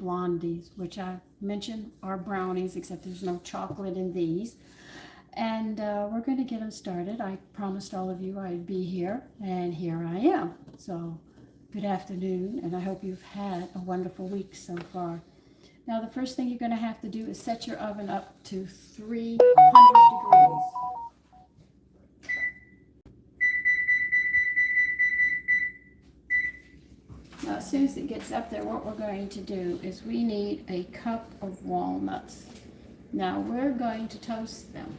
Blondies, which I mentioned are brownies, except there's no chocolate in these. And we're going to get them started. I promised all of you I'd be here, and here I am. So good afternoon, and I hope you've had a wonderful week so far. Now, the first thing you're going to have to do is set your oven up to 300 degrees. Now, as soon as it gets up there, what we're going to do is we need a cup of walnuts. Now, we're going to toast them.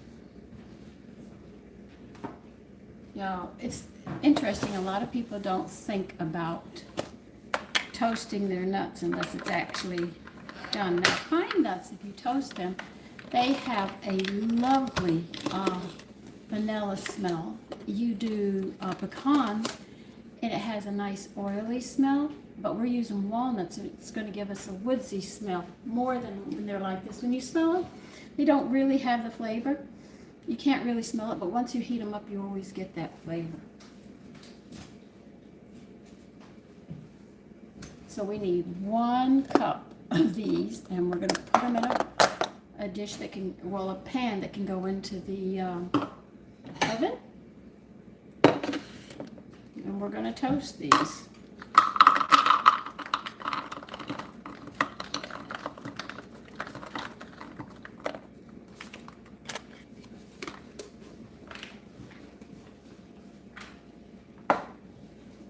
Now, it's interesting, a lot of people don't think about toasting their nuts unless it's actually done. Now, pine nuts, if you toast them, they have a lovely vanilla smell. You do pecans, and it has a nice oily smell, but we're using walnuts, and it's going to give us a woodsy smell more than when they're like this. When you smell them, they don't really have the flavor. You can't really smell it, but once you heat them up, you always get that flavor. So we need 1 cup of these, and we're going to put them in a dish that can, well, a pan that can go into the oven. And we're going to toast these.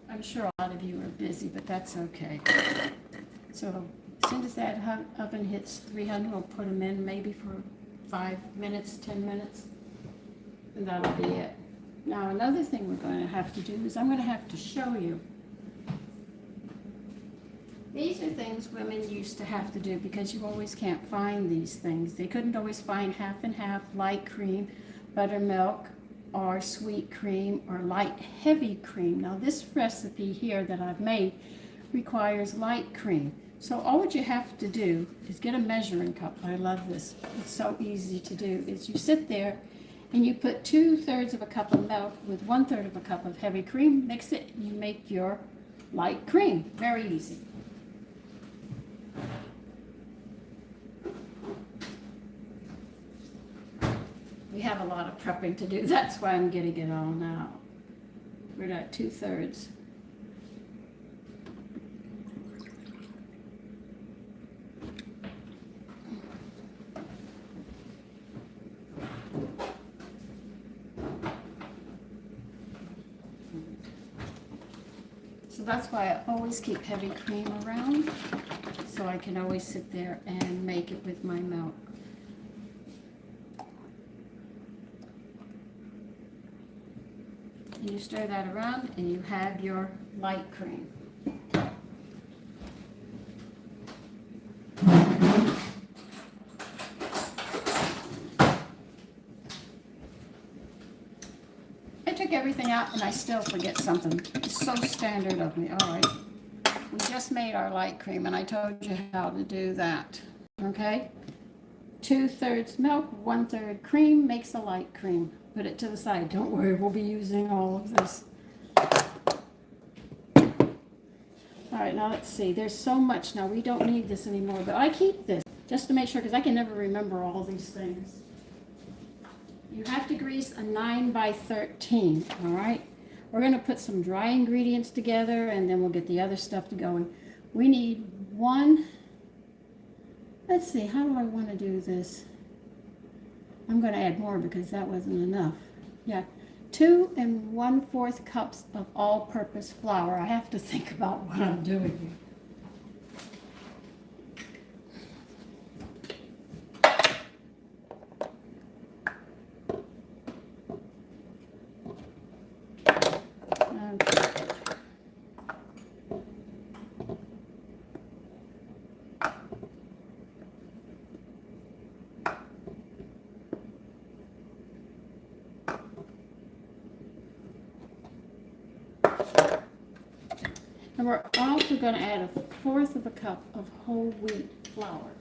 I'm sure a lot of you are busy, but that's okay. So as soon as that oven hits 300, we'll put them in maybe for 5 minutes, 10 minutes, and that'll be it. Now, another thing we're going to have to do is I'm going to have to show you. These are things women used to have to do because you always can't find these things. They couldn't always find half and half light cream, buttermilk, or sweet cream, or light heavy cream. Now, this recipe here that I've made requires light cream. So all what you have to do is get a measuring cup. I love this. It's so easy to do. Is you sit there and you put 2/3 of a cup of milk with 1/3 of a cup of heavy cream, mix it, and you make your light cream. Very easy. We have a lot of prepping to do. That's why I'm getting it all now. We're at 2/3. So that's why I always keep heavy cream around, so I can always sit there and make it with my milk. And you stir that around, and you have your light cream. I took everything out, and I still forget something. It's so standard of me. All right. We just made our light cream, and I told you how to do that. Okay? 2/3 milk, 1/3 cream makes a light cream. Put it to the side. Don't worry, we'll be using all of this. All right, now let's see. There's so much now. We don't need this anymore, but I keep this just to make sure, because I can never remember all these things. You have to grease a 9x13, all right? We're going to put some dry ingredients together, and then we'll get the other stuff to going. We need let's see, how do I want to do this? I'm going to add more because that wasn't enough. Yeah, 2 1/4 cups of all-purpose flour. I have to think about what I'm doing here. And we're also going to add 1/4 of a cup of whole wheat flour.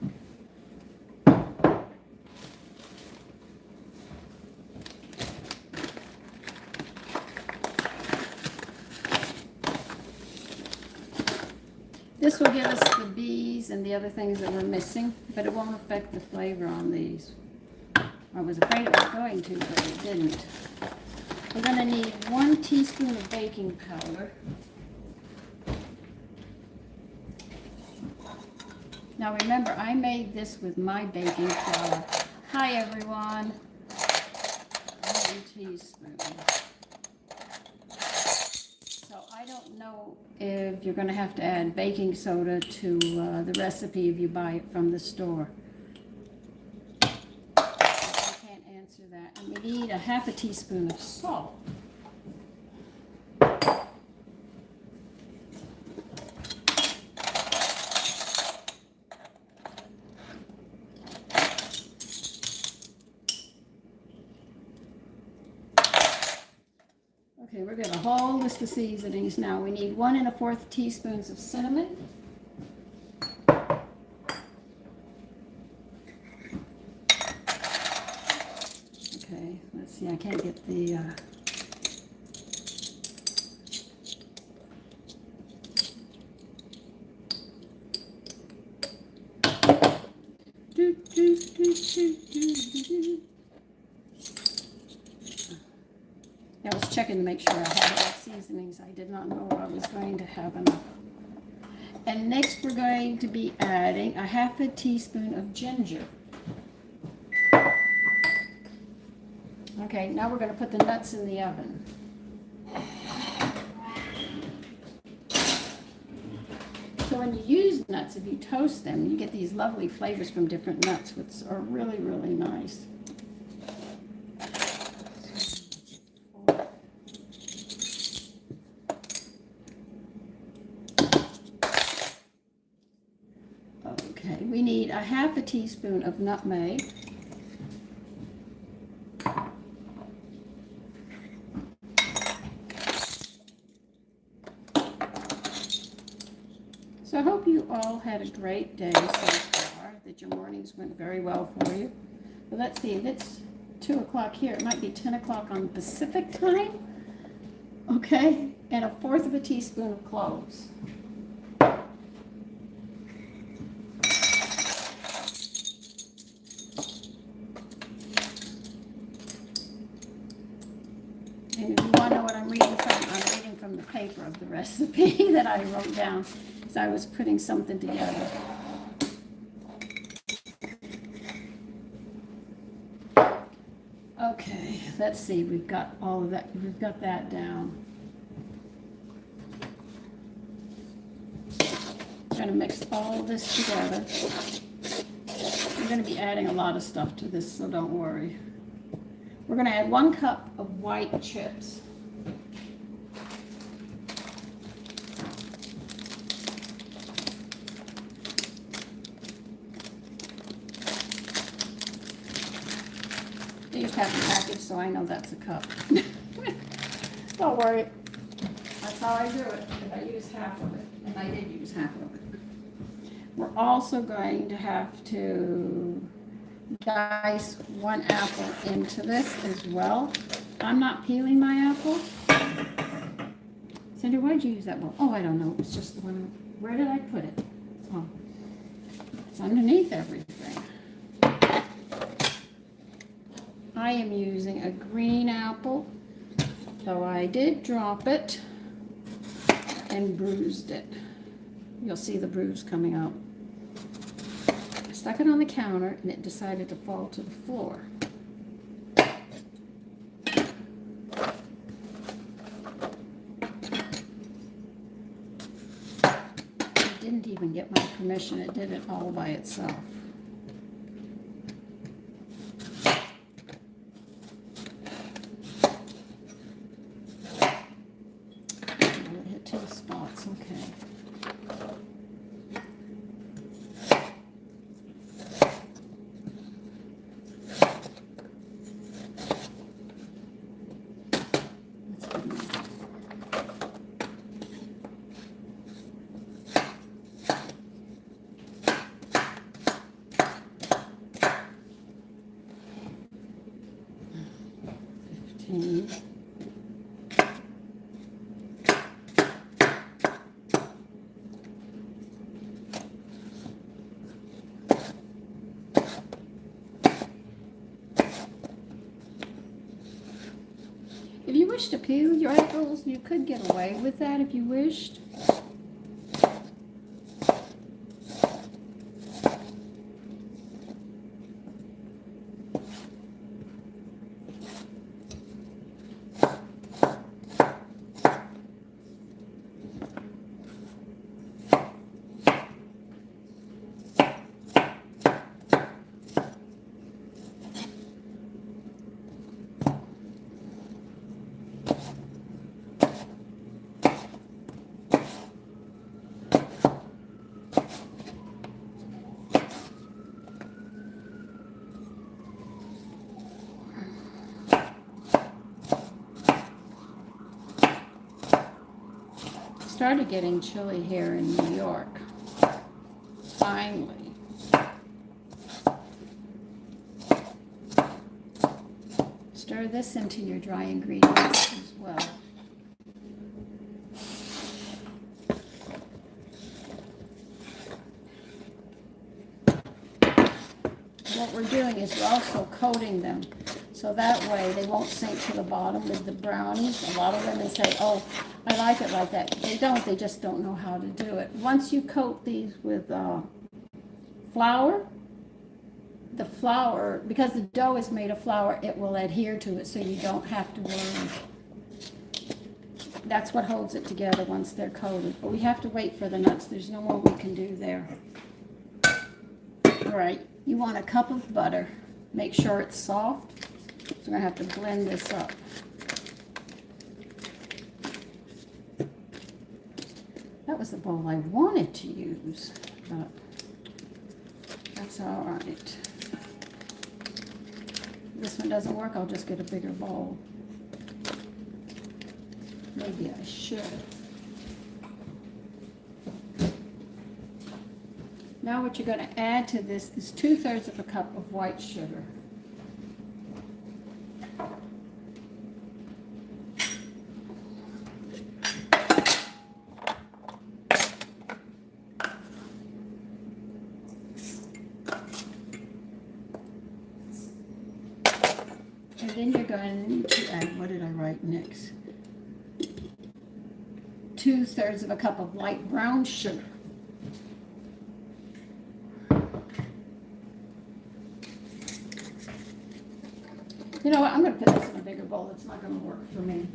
This will give us the bees these and the other things that we're missing, but it won't affect the flavor on these. I was afraid it was going to, but it didn't. We're going to need 1 teaspoon of baking powder. Now remember, I made this with my baking flour. Hi everyone. 1 teaspoon. So I don't know if you're going to have to add baking soda to the recipe if you buy it from the store. I can't answer that. And we need 1/2 teaspoon of salt. Okay, we're getting a whole list of seasonings now. We need 1 1/4 teaspoons of cinnamon. Okay, let's see, I can't get the... I was checking to make sure I had enough seasonings. I did not know I was going to have enough. And next we're going to be adding 1/2 teaspoon of ginger. Okay, now we're going to put the nuts in the oven. So when you use nuts, if you toast them, you get these lovely flavors from different nuts, which are really, really nice. Okay, we need 1/2 teaspoon of nutmeg. So I hope you all had a great day so far, that your mornings went very well for you. But let's see, if it's 2 o'clock here, it might be 10 o'clock on Pacific time. Okay, and 1/4 teaspoon of cloves. And if you want to know what I'm reading from the paper of the recipe that I wrote down. So I was putting something together. Okay, let's see. We've got all of that. We've got that down. I'm going to mix all this together. I'm going to be adding a lot of stuff to this, so don't worry. We're going to add 1 cup of white chips. I just have the package, so I know that's a cup. Don't worry. That's how I do it. If I use half of it, and I did use half of it. We're also going to have to dice 1 apple into this as well. I'm not peeling my apple. Sandra, why'd you use that one? Oh, I don't know. It's just the one. Where did I put it? Oh, it's underneath everything. I am using a green apple, though I did drop it and bruised it. You'll see the bruise coming out. I stuck it on the counter and it decided to fall to the floor. It didn't even get my permission. It did it all by itself. wish to peel your apples, you could get away with that if you wished. Started getting chilly here in New York. Finally. Stir this into your dry ingredients as well. What we're doing is we're also coating them, so that way they won't sink to the bottom with the brownies. A lot of women say, oh, I like it like that. They don't, they just don't know how to do it. Once you coat these with flour, the flour, because the dough is made of flour, it will adhere to it, so you don't have to worry. That's what holds it together once they're coated. But we have to wait for the nuts. There's no more we can do there. All right, you want a cup of butter. Make sure it's soft. So we're gonna have to blend this up. That was the bowl I wanted to use, but that's all right. This one doesn't work, I'll just get a bigger bowl. Maybe I should. Now what you're going to add to this is 2/3 of a cup of white sugar. And then you're going to add, what did I write next? 2/3 of a cup of light brown sugar. You know what, I'm going to put this in a bigger bowl. It's not going to work for me.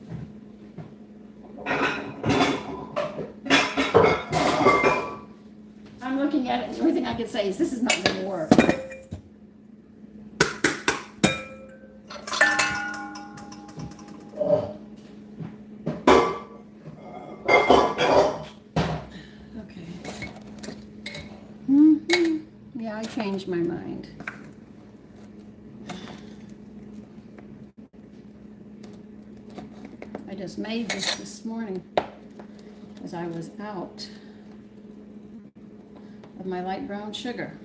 I'm looking at it, and the only thing I can say is this is not going to work. Yeah, I changed my mind. I just made this morning as I was out of my light brown sugar.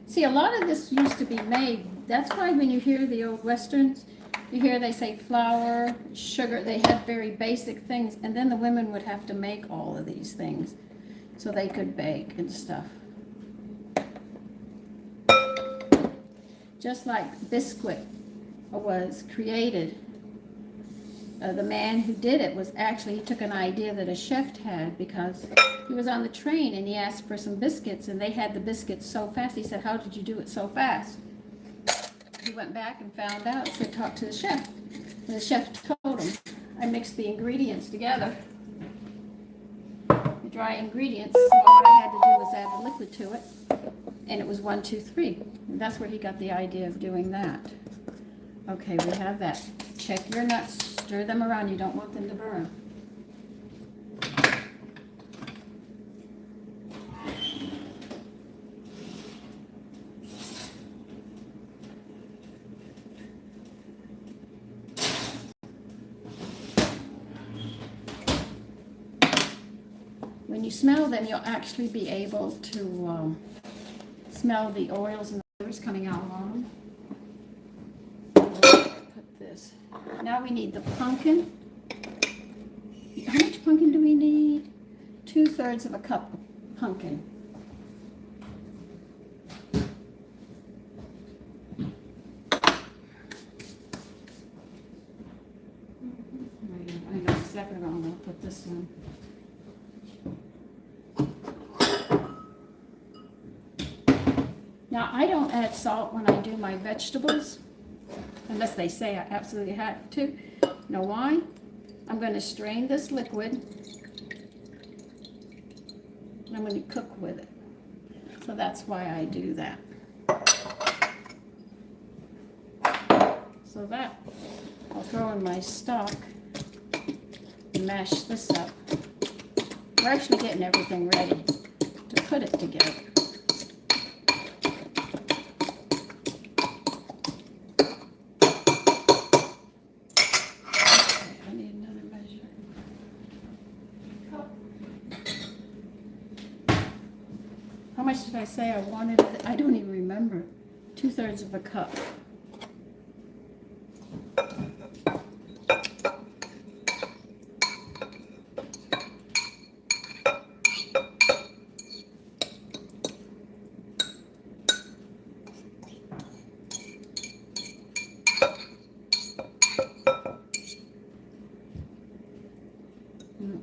See, a lot of this used to be made. That's why when you hear the old westerns, you hear they say flour, sugar. They had very basic things, and then the women would have to make all of these things so they could bake and stuff. Just like Biscuit was created, the man who did it was actually, he took an idea that a chef had because he was on the train and he asked for some biscuits and they had the biscuits so fast. He said, how did you do it so fast? He went back and found out, so talked to the chef. And the chef told him, I mixed the ingredients together, the dry ingredients, so what I had to do was add the liquid to it. And it was 1, 2, 3. And that's where he got the idea of doing that. Okay, we have that. Check your nuts. Stir them around. You don't want them to burn. When you smell them, you'll actually be able to smell the oils and the flavors coming out on them. Put this. Now we need the pumpkin. How much pumpkin do we need? 2/3 of a cup of pumpkin. second ago. I'm going to put this in. Now, I don't add salt when I do my vegetables, unless they say I absolutely have to. You know why? I'm going to strain this liquid, and I'm going to cook with it. So that's why I do that. So that, I'll throw in my stock and mash this up. We're actually getting everything ready to put it together. How much did I say I wanted? I don't even remember. 2/3 of a cup.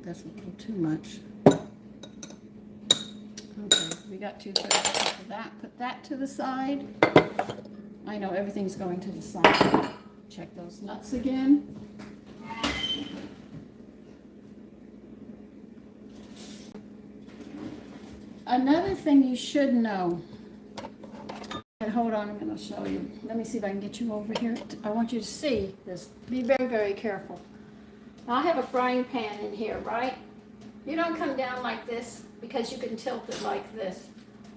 That's a little too much. We got 2/3 of that. Put that to the side. I know everything's going to the side. Check those nuts again. Another thing you should know. And hold on, I'm going to show you. Let me see if I can get you over here. I want you to see this. Be very, very careful. Now, I have a frying pan in here, right? You don't come down like this because you can tilt it like this.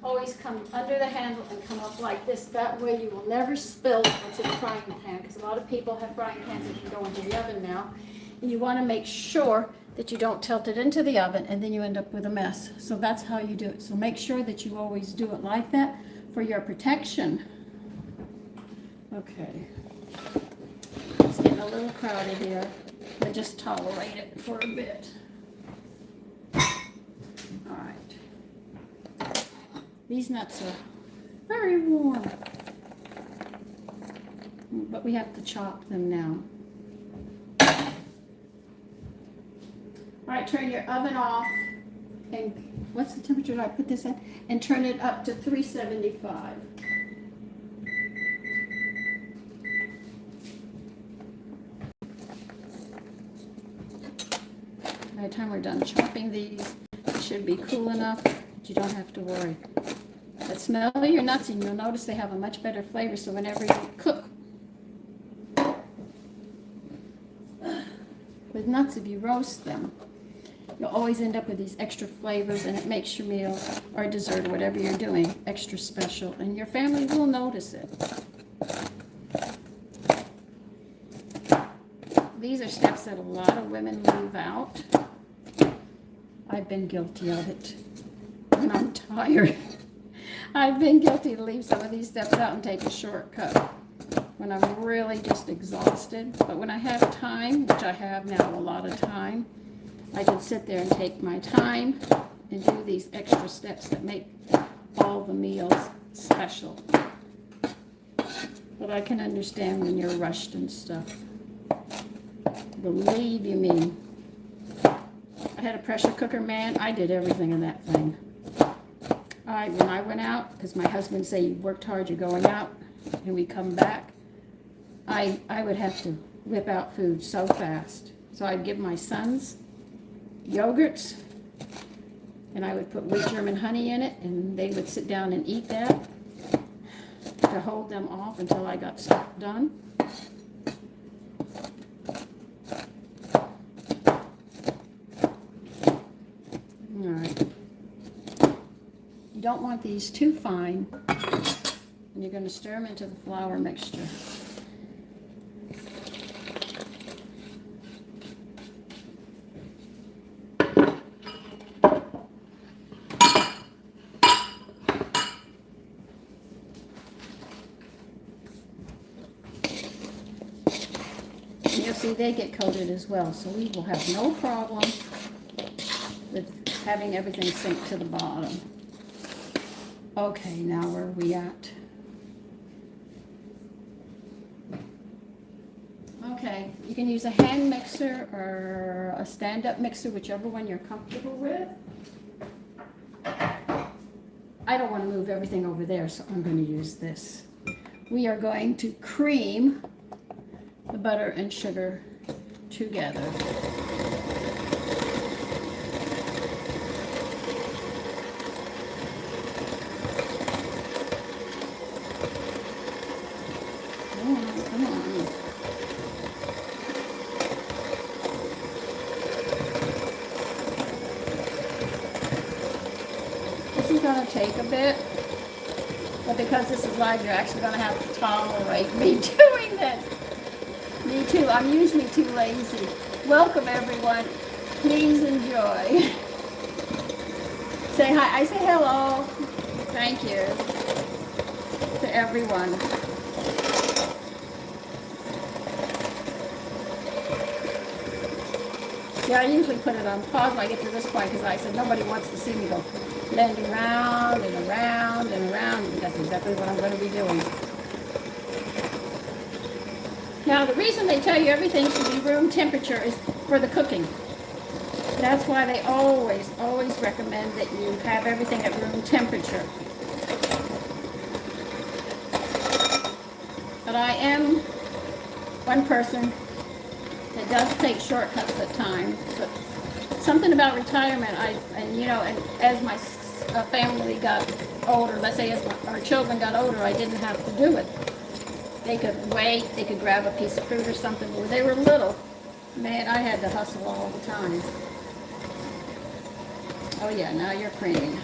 Always come under the handle and come up like this. That way you will never spill what's in the frying pan, because a lot of people have frying pans that can go into the oven now. And you want to make sure that you don't tilt it into the oven and then you end up with a mess. So that's how you do it. So make sure that you always do it like that for your protection. Okay. It's getting a little crowded here, but just tolerate it for a bit. All right. These nuts are very warm, but we have to chop them now. All right, turn your oven off, and what's the temperature did I put this at? And turn it up to 375. By the time we're done chopping these, it should be cool enough that you don't have to worry. But smell your nuts and you'll notice they have a much better flavor, so whenever you cook with nuts, if you roast them, you'll always end up with these extra flavors, and it makes your meal or dessert or whatever you're doing extra special, and your family will notice it. These are steps that a lot of women leave out. I've been guilty of it when I'm tired. I've been guilty to leave some of these steps out and take a shortcut when I'm really just exhausted. But when I have time, which I have now a lot of time, I can sit there and take my time and do these extra steps that make all the meals special. But I can understand when you're rushed and stuff. Believe you me. I had a pressure cooker, man. I did everything in that thing. When I went out, because my husband said, you worked hard, you're going out, and we come back, I would have to whip out food so fast. So I'd give my sons yogurts, and I would put wheat German honey in it, and they would sit down and eat that to hold them off until I got stuff done. All right. You don't want these too fine, and you're going to stir them into the flour mixture. And you'll see they get coated as well, so we will have no problem with having everything sink to the bottom. Okay, now where are we at? Okay. Okay, you can use a hand mixer or a stand-up mixer, whichever one you're comfortable with. I don't want to move everything over there, so I'm going to use this. We are going to cream the butter and sugar together. Come on, come on. This is going to take a bit, but because this is live, you're actually going to have to tolerate me doing this. Me too. I'm usually too lazy. Welcome, everyone. Please enjoy. Say hi. I say hello. Thank you to everyone. Yeah, I usually put it on pause when I get to this point because I said nobody wants to see me go bending around and around and around. That's exactly what I'm going to be doing. Now, the reason they tell you everything should be room temperature is for the cooking. That's why they always, always recommend that you have everything at room temperature. But I am one person that does take shortcuts at times. But something about retirement, and as my family got older, let's say as our children got older, I didn't have to do it. They could wait, they could grab a piece of fruit or something. But when they were little, man, I had to hustle all the time. Oh yeah, now you're creaming.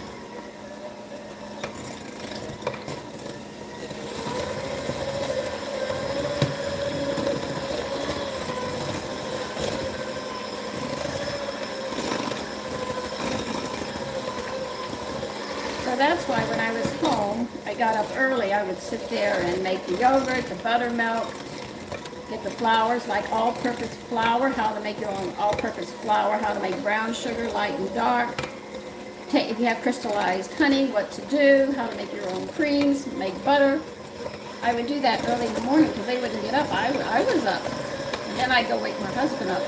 So that's why when I was home, I got up early, I would sit there and make the yogurt, the buttermilk, get the flours, like all-purpose flour, how to make your own all-purpose flour, how to make brown sugar, light and dark. If you have crystallized honey, what to do, how to make your own creams, make butter. I would do that early in the morning because they wouldn't get up. I was up. And then I'd go wake my husband up.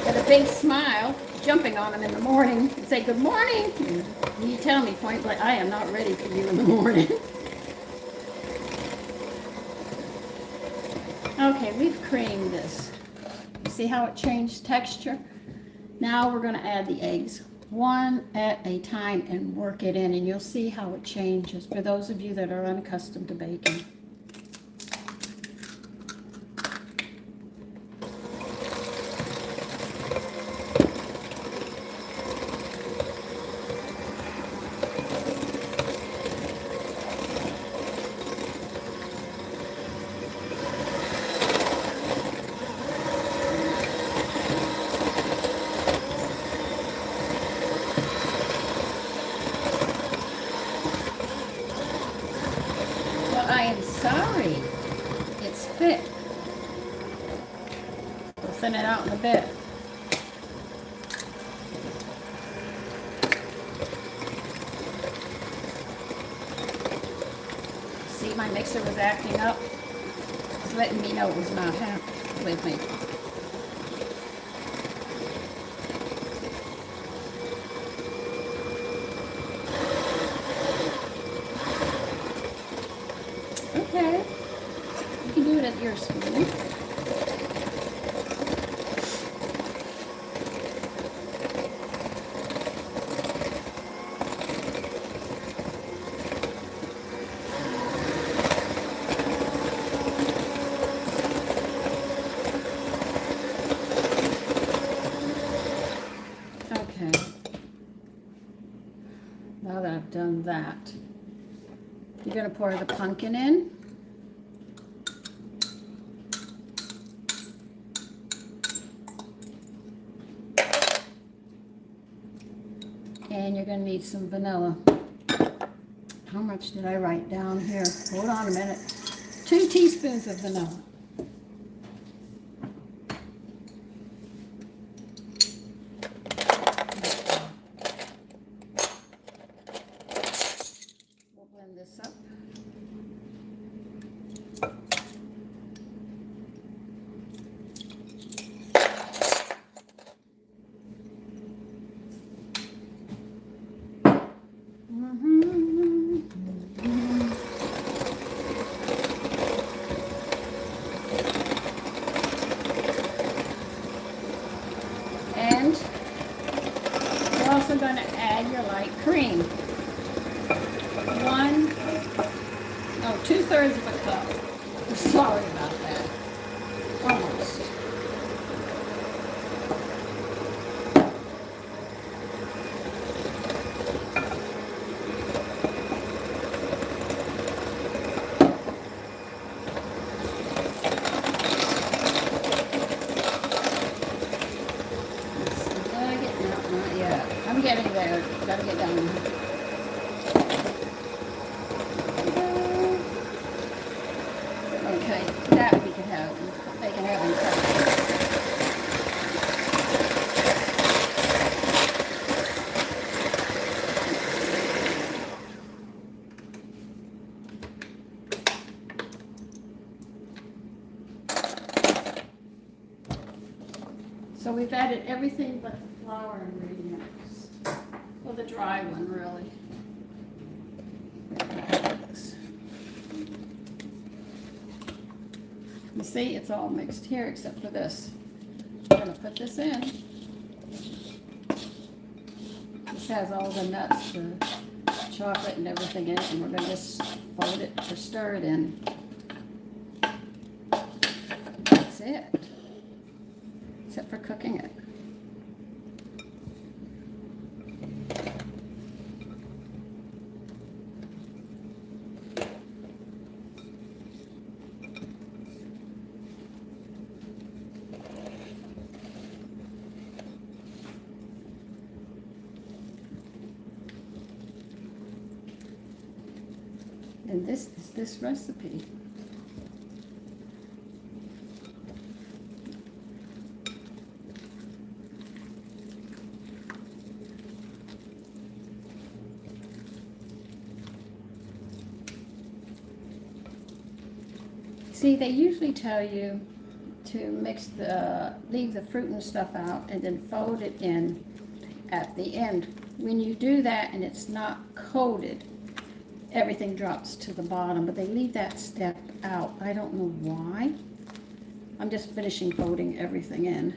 With a big smile, jumping on him in the morning and say, good morning. And he'd tell me point blank, I am not ready for you in the morning. Okay, we've creamed this. You see how it changed texture? Now we're going to add the eggs. One at a time and work it in, and you'll see how it changes for those of you that are unaccustomed to baking. I am sorry. It's thick. We'll thin it out in a bit. See, my mixer was acting up. It's letting me know it was not happy with me. Okay, you can do it at your speed. Okay, now that I've done that, you're going to pour the pumpkin in. And you're going to need some vanilla. How much did I write down here? Hold on a minute. 2 teaspoons of vanilla. We'll blend this up. cream. 2/3 of a cup. I'm sorry about that. Almost. I'm getting there. Gotta get down there. Okay, that we can have. They can have in cups. So we've added everything but the flour ingredients. Well, the dry one, really. You see, it's all mixed here except for this. I'm going to put this in. This has all the nuts, the chocolate and everything in it, and we're going to just fold it or stir it in. That's it. Except for cooking it. And this is this recipe. See, they usually tell you to leave the fruit and stuff out and then fold it in at the end. When you do that and it's not coated, everything drops to the bottom, but they leave that step out. I don't know why. I'm just finishing folding everything in.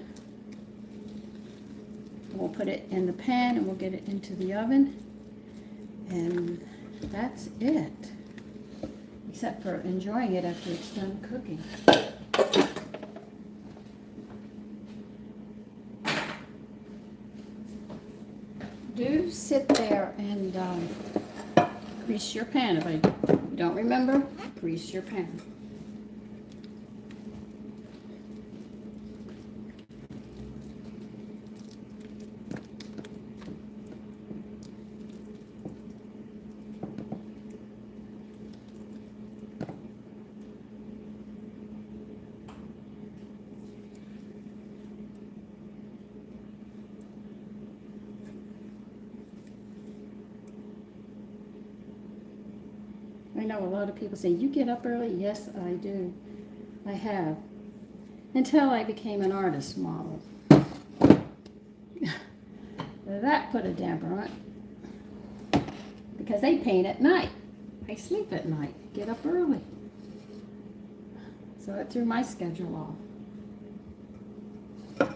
We'll put it in the pan and we'll get it into the oven. And that's it. Except for enjoying it after it's done cooking. Do sit there and grease your pan. If I don't remember, grease your pan. I know a lot of people say, you get up early? Yes, I do. I have. Until I became an artist model. That put a damper on it. Because they paint at night. I sleep at night. Get up early. So it threw my schedule off.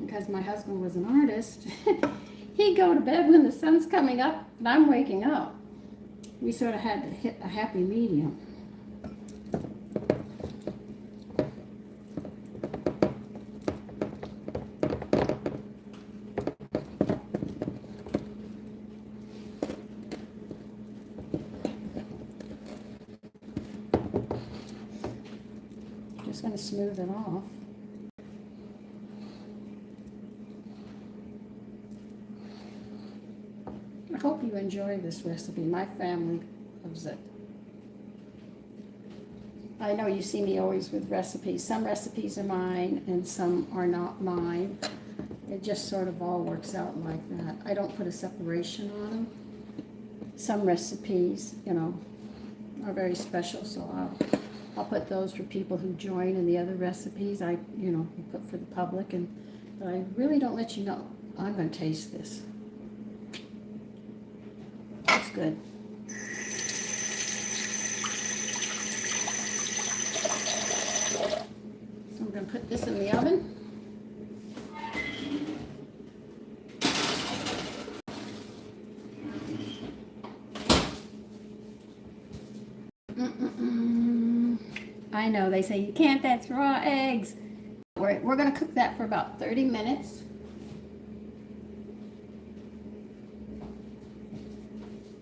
Because my husband was an artist, he'd go to bed when the sun's coming up and I'm waking up. We sort of had to hit a happy medium. Just going to smooth it off. I hope you enjoy this recipe. My family loves it. I know you see me always with recipes. Some recipes are mine and some are not mine. It just sort of all works out like that. I don't put a separation on them. Some recipes, you know, are very special, so I'll put those for people who join, and the other recipes I put for the public, but I really don't let you know. I'm going to taste this. That's good. So I'm going to put this in the oven. I know they say you can't, that's raw eggs. We're going to cook that for about 30 minutes.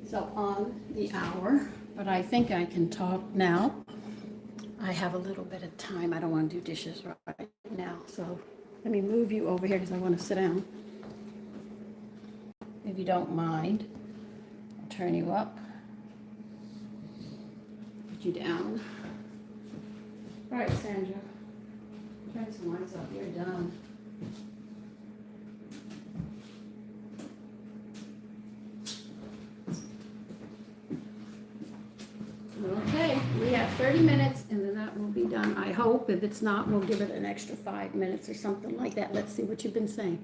So on the hour, but I think I can talk now. I have a little bit of time. I don't want to do dishes right now. So let me move you over here because I want to sit down. If you don't mind, I'll turn you up, put you down. All right, Sandra, turn some lights up. You're done. Okay, we have 30 minutes and then that will be done. I hope. If it's not, we'll give it an extra 5 minutes or something like that. Let's see what you've been saying.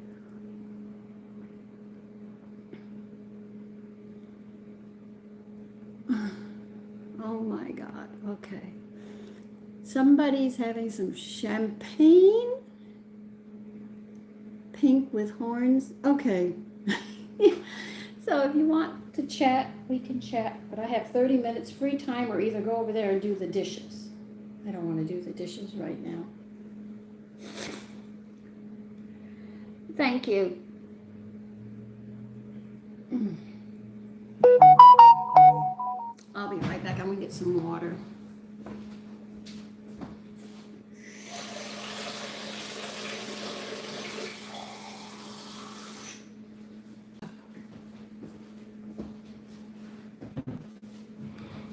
Oh my God, okay. Somebody's having some champagne. Pink with horns. Okay. So if you want to chat, we can chat. But I have 30 minutes free time or either go over there and do the dishes. I don't want to do the dishes right now. Thank you. I'll be right back. I'm going to get some water.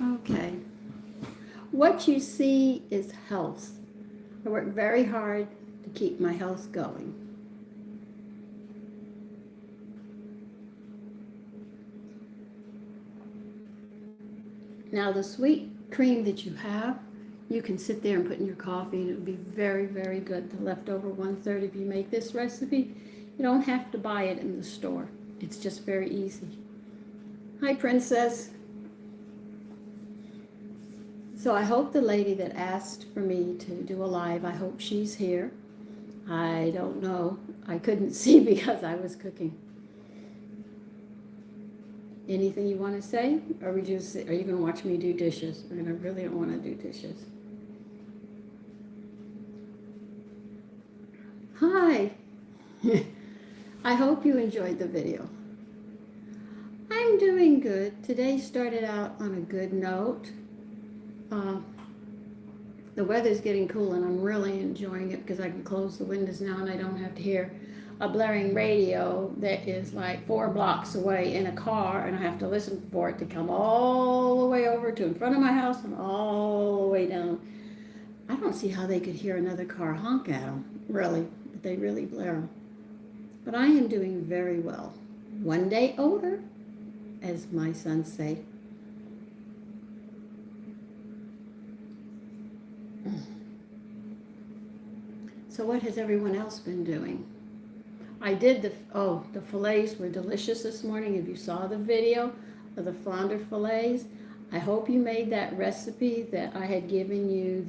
Okay. What you see is health. I work very hard to keep my health going. Now the sweet cream that you have, you can sit there and put in your coffee and it would be very, very good. The leftover 1/3, if you make this recipe, you don't have to buy it in the store. It's just very easy. Hi, Princess. So I hope the lady that asked for me to do a live, I hope she's here. I don't know. I couldn't see because I was cooking. Anything you want to say? Or are you going to watch me do dishes? I mean, I really don't want to do dishes. Hi. I hope you enjoyed the video. I'm doing good. Today started out on a good note. The weather's getting cool and I'm really enjoying it because I can close the windows now and I don't have to hear a blaring radio that is like 4 blocks away in a car, and I have to listen for it to come all the way over to in front of my house and all the way down. I don't see how they could hear another car honk at them, really, but they really blare them. But I am doing very well. One day older, as my sons say. So what has everyone else been doing? I did the fillets were delicious this morning. If you saw the video of the flounder fillets, I hope you made that recipe that I had given you,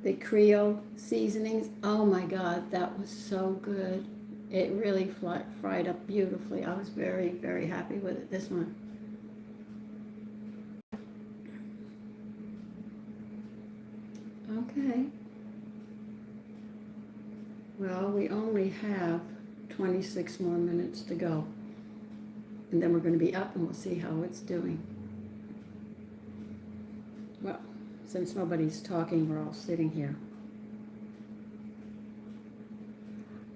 the Creole seasonings. Oh my God, that was so good. It really fried up beautifully. I was very, very happy with it this one. Okay. Well, we only have 26 more minutes to go. And then we're going to be up and we'll see how it's doing. Well, since nobody's talking, we're all sitting here.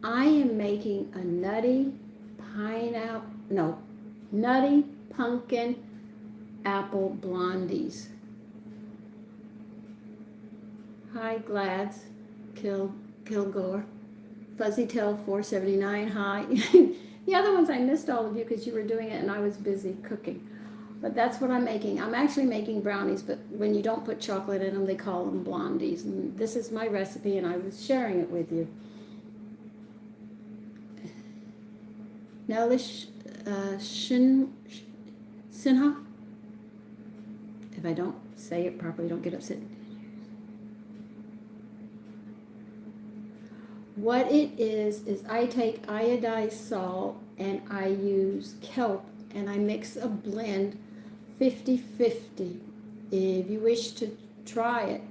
I am making a nutty pumpkin apple blondies. Hi, Glads, Kilgore. Fuzzy Tail 479, hi. The other ones I missed all of you because you were doing it and I was busy cooking. But that's what I'm making. I'm actually making brownies, but when you don't put chocolate in them, they call them blondies. And this is my recipe and I was sharing it with you. Nellish Sinha. If I don't say it properly, don't get upset. What it is I take iodized salt and I use kelp and I mix a blend 50-50 if you wish to try it,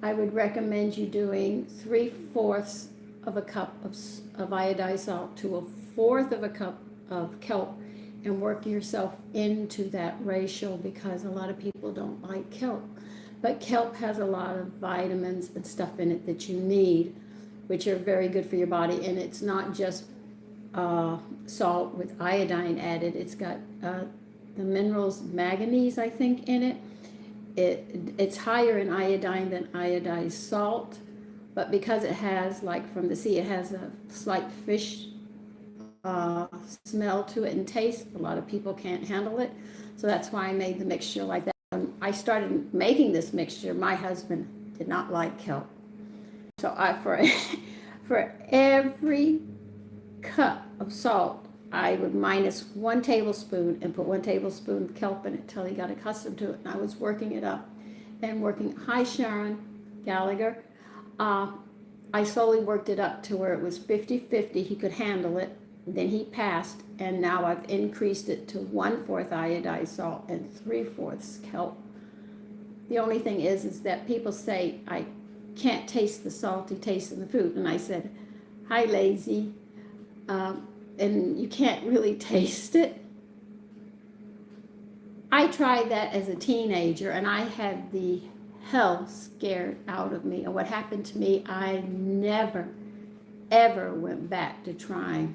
I would recommend you doing 3/4 of a cup of iodized salt to 1/4 of a cup of kelp, and work yourself into that ratio, because a lot of people don't like kelp. But kelp has a lot of vitamins and stuff in it that you need, which are very good for your body. And it's not just salt with iodine added. It's got the minerals manganese, I think, in it. It's higher in iodine than iodized salt, but because it has, like from the sea, it has a slight fish smell to it and taste. A lot of people can't handle it, so that's why I made the mixture like that. When I started making this mixture, my husband did not like kelp, so for every cup of salt, I would minus 1 tablespoon and put 1 tablespoon of kelp in it till he got accustomed to it. And I was working it up and working. Hi, Sharon Gallagher. I slowly worked it up to where it was 50-50. He could handle it. Then he passed, and now I've increased it to 1/4 iodized salt and 3/4 kelp. The only thing is that people say I can't taste the salty taste in the food, and I said, "Hi, lazy." And you can't really taste it. I tried that as a teenager, and I had the hell scared out of me. And what happened to me, I never, ever went back to trying.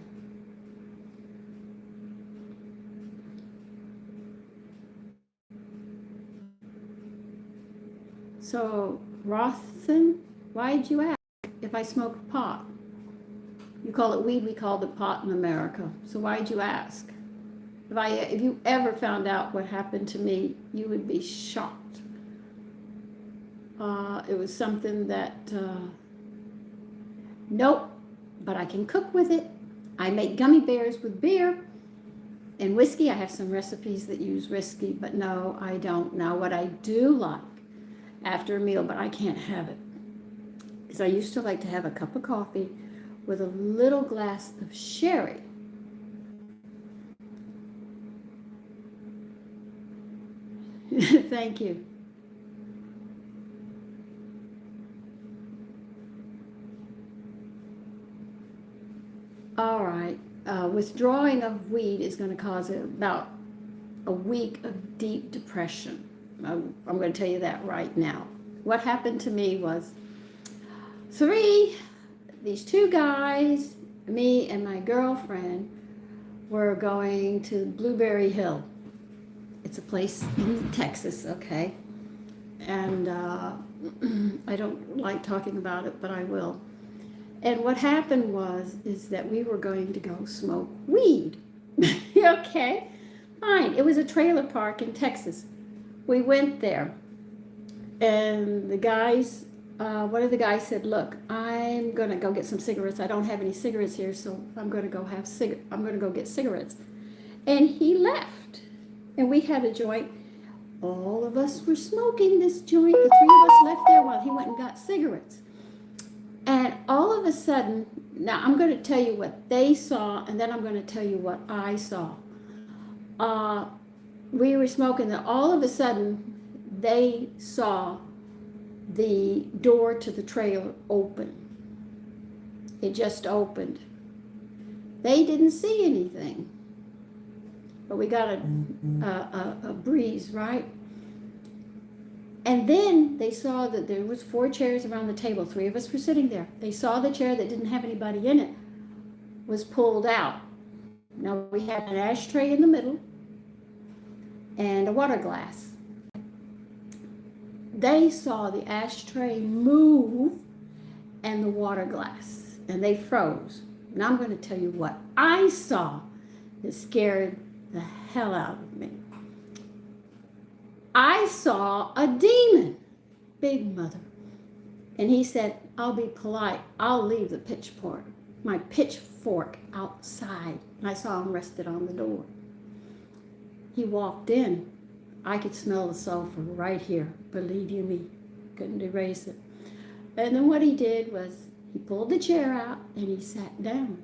So, Rothen, why'd you ask if I smoke pot? You call it weed, we call it pot in America. So why'd you ask? If you ever found out what happened to me, you would be shocked. It was something that, nope, but I can cook with it. I make gummy bears with beer and whiskey. I have some recipes that use whiskey, but no, I don't. Now, what I do like after a meal, but I can't have it, is I used to like to have a cup of coffee with a little glass of sherry. Thank you. All right. Withdrawing of weed is going to cause about a week of deep depression. I'm going to tell you that right now. What happened to me was these 2 guys, me and my girlfriend, were going to Blueberry Hill. It's a place in Texas, okay? And I don't like talking about it, but I will. And what happened is that we were going to go smoke weed. Okay, fine. It was a trailer park in Texas. We went there, and the guys, one of the guys said, "Look, I'm gonna go get some cigarettes. I don't have any cigarettes here, so I'm gonna go get cigarettes." And he left, and we had a joint. All of us were smoking this joint. The 3 of us left there while he went and got cigarettes. And all of a sudden, now I'm going to tell you what they saw, and then I'm going to tell you what I saw. We were smoking, and all of a sudden, they saw the door to the trailer open. It just opened. They didn't see anything, but we got a breeze, right? And then they saw that there was 4 chairs around the table. 3 of us were sitting there. They saw the chair that didn't have anybody in it was pulled out. Now we had an ashtray in the middle and a water glass. They saw the ashtray move and the water glass, and they froze. Now I'm going to tell you what I saw that scared the hell out of me. I saw a demon, big mother. And he said, "I'll be polite. I'll leave my pitchfork outside." And I saw him rested on the door. He walked in. I could smell the sulfur right here. Believe you me, couldn't erase it. And then what he did was he pulled the chair out and he sat down.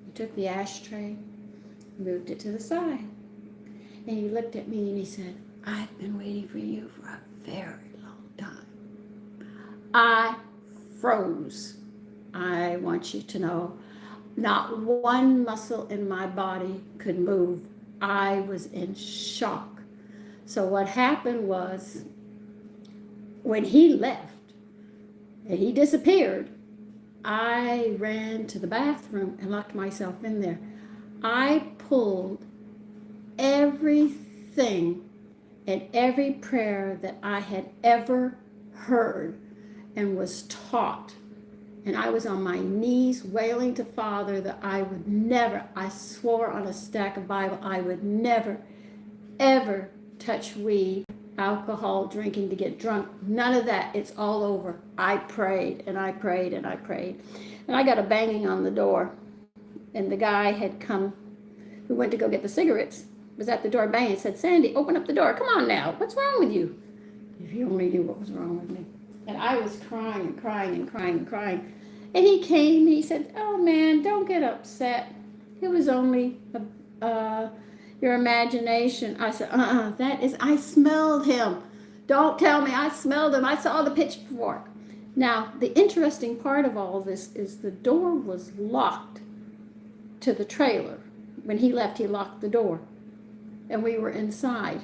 He took the ashtray, moved it to the side. And he looked at me and he said, I've been waiting for you for a very long time. I froze. I want you to know, not one muscle in my body could move. I was in shock. So what happened was, when he left and he disappeared, I ran to the bathroom and locked myself in there. I pulled everything and every prayer that I had ever heard and was taught. And I was on my knees wailing to Father that I would never, I swore on a stack of Bible, I would never, ever touch weed, alcohol, drinking to get drunk. None of that. It's all over. I prayed and I prayed and I prayed. And I got a banging on the door. And the guy had come, who went to go get the cigarettes, was at the door banging and said, Sandy, open up the door. Come on now. What's wrong with you? If you only knew what was wrong with me. And I was crying and crying and crying and crying. And he came and he said, oh man, don't get upset. It was only your imagination. I said, I smelled him. Don't tell me I smelled him. I saw the pitchfork. Now, the interesting part of all this is the door was locked to the trailer. When he left, he locked the door. And we were inside.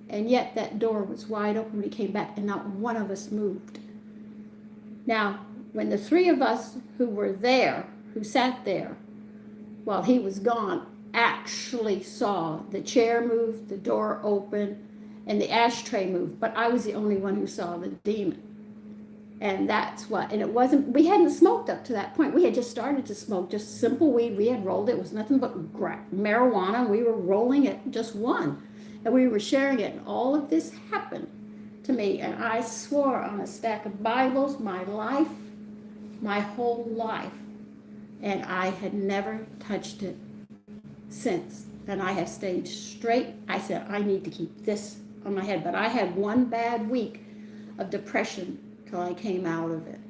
And yet that door was wide open when he came back, and not one of us moved. Now, when the three of us who were there, who sat there while he was gone, actually saw the chair move, the door open, and the ashtray move, but I was the only one who saw the demon. And that's what, and it wasn't, we hadn't smoked up to that point. We had just started to smoke, just simple weed. We had rolled it. It was nothing but marijuana. We were rolling it, just one. And we were sharing it. And all of this happened to me. And I swore on a stack of Bibles, my life, my whole life. And I had never touched it since. And I have stayed straight. I said, I need to keep this on my head. But I had one bad week of depression till I came out of it.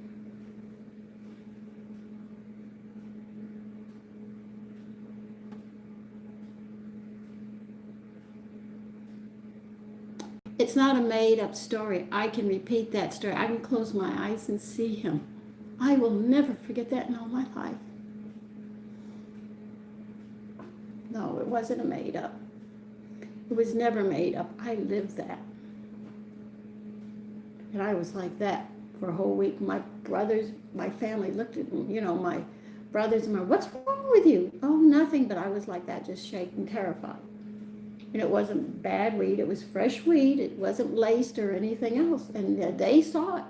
It's not a made-up story. I can repeat that story. I can close my eyes and see him. I will never forget that in all my life. No, it wasn't a made-up. It was never made up. I lived that. And I was like that for a whole week. My brothers, my family looked at me, my brothers and what's wrong with you? Oh, nothing. But I was like that, just shaking, terrified. And it wasn't bad weed. It was fresh weed. It wasn't laced or anything else. And they saw it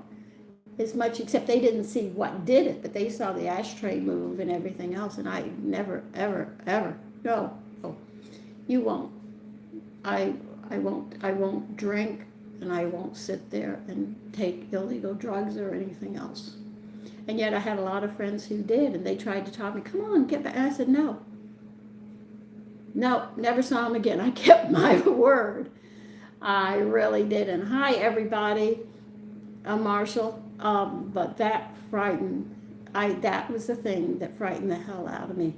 as much, except they didn't see what did it, but they saw the ashtray move and everything else. And I never, ever, ever, no, you won't. I won't drink. And I won't sit there and take illegal drugs or anything else. And yet I had a lot of friends who did, and they tried to talk me, come on, get back. And I said, no. No, never saw him again. I kept my word. I really did. And hi, everybody. I'm Marshall. But that frightened, that was the thing that frightened the hell out of me.